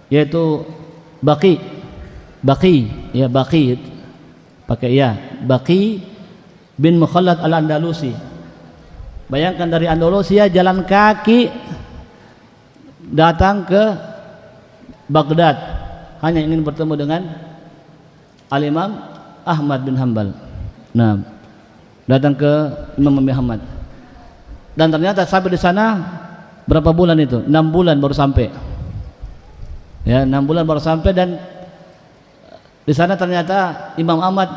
yaitu Baqi, ya, Baqi pakai ya, Baqi bin Mukhallad Al-Andalusi. Bayangkan dari Andalusia jalan kaki datang ke Baghdad hanya ingin bertemu dengan Al-Imam Ahmad bin Hanbal. Nah, datang ke Imam Ahmad, dan ternyata sampai di sana berapa bulan itu? 6 bulan baru sampai. Ya, 6 bulan baru sampai, dan di sana ternyata Imam Ahmad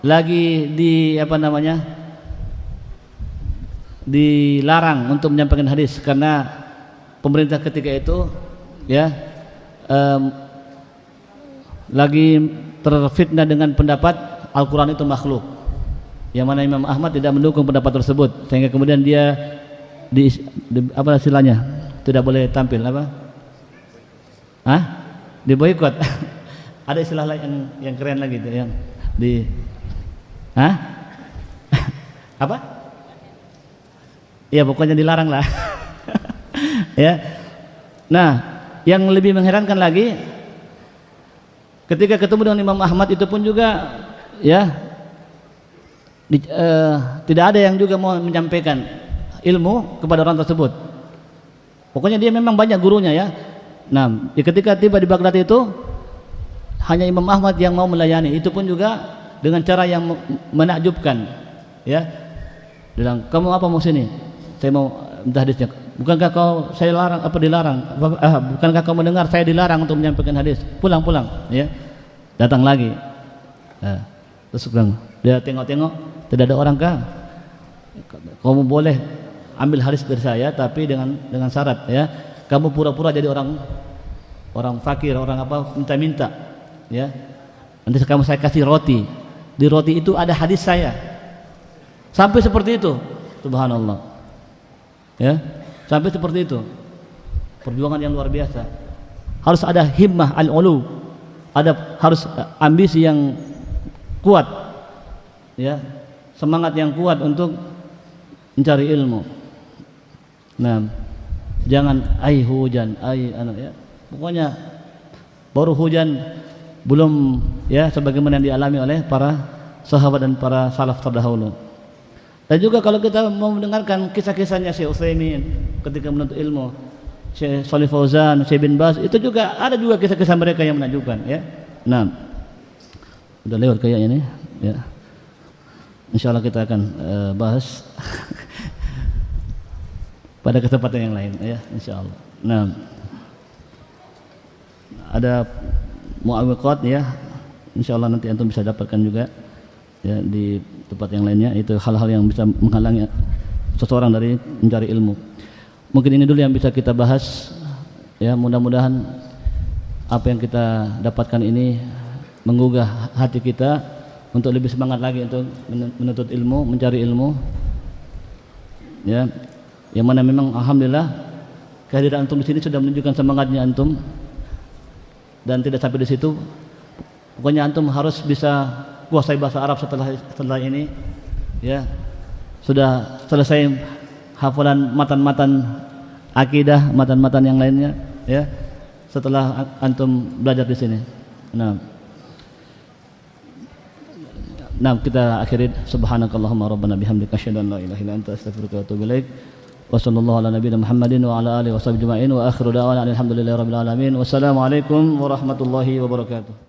lagi dilarang untuk menyampaikan hadis karena pemerintah ketika itu, ya, lagi terfitnah dengan pendapat Al-Quran itu makhluk, yang mana Imam Ahmad tidak mendukung pendapat tersebut, sehingga kemudian dia apa istilahnya, tidak boleh tampil diboikot. Ada istilah lain yang keren lagi itu, yang apa ya, pokoknya dilarang lah. Ya. Nah, yang lebih mengherankan lagi, ketika ketemu dengan Imam Ahmad itu pun juga, ya, tidak ada yang juga mau menyampaikan ilmu kepada orang tersebut. Pokoknya dia memang banyak gurunya, ya. Nah, ketika tiba di Baghdad itu hanya Imam Ahmad yang mau melayani, itu pun juga dengan cara yang menakjubkan, ya. Bilang, "Kamu apa mau sini?" "Saya mau minta hadisnya." "Bukankah kau saya larang apa dilarang? Bukankah kau mendengar saya dilarang untuk menyampaikan hadis?" "Pulang, ya. Datang lagi. Nah, terus dia tengok-tengok, tidak ada orang kah? "Kamu boleh ambil hadis dari saya tapi dengan syarat, ya. Kamu pura-pura jadi orang fakir, orang apa, minta-minta, ya. Nanti saya kasih roti. Di roti itu ada hadis saya." Sampai seperti itu. Subhanallah. Ya, sampai seperti itu. Perjuangan yang luar biasa. Harus ada himmah al-ulu. Harus ambisi yang kuat. Ya, semangat yang kuat untuk mencari ilmu. Nah, jangan hujan, ya. Pokoknya baru hujan belum, ya, sebagaimana yang dialami oleh para sahabat dan para salaf terdahulu. Dan juga kalau kita mau mendengarkan kisah-kisahnya Syekh Utsaimin ketika menuntut ilmu, Syekh Shalih Fauzan, Syekh bin Baz, itu juga ada juga kisah-kisah mereka yang menakjubkan, ya. Nah, udah lewat kayaknya nih, ya. Insyaallah kita akan bahas pada kesempatan yang lain, ya, insyaallah. Nah, ada mu'awwiqat, ya. Insyaallah nanti antum bisa dapatkan juga, ya, di tempat yang lainnya. Itu hal-hal yang bisa menghalangi seseorang dari mencari ilmu. Mungkin ini dulu yang bisa kita bahas, ya. Mudah-mudahan apa yang kita dapatkan ini menggugah hati kita untuk lebih semangat lagi untuk menuntut ilmu, mencari ilmu, ya. Yang mana memang alhamdulillah kehadiran antum di sini sudah menunjukkan semangatnya antum. Dan tidak sampai di situ, pokoknya antum harus bisa kuasai bahasa Arab setelah ini, ya. Sudah selesai hafalan matan-matan akidah, matan-matan yang lainnya, ya, setelah antum belajar di sini. Nah, kita akhiri. Subhanakallahumma rabbana bihamdika asyhadu an la ilaha illa anta astaghfiruka wa atubu ilaik. Wa sallallahu ala nabiyina Muhammadin wa ala alihi wa sahbihi ajma'in wa akhiru da'wana alhamdulillahi rabbil alamin. Wassalamu alaikum warahmatullahi wabarakatuh.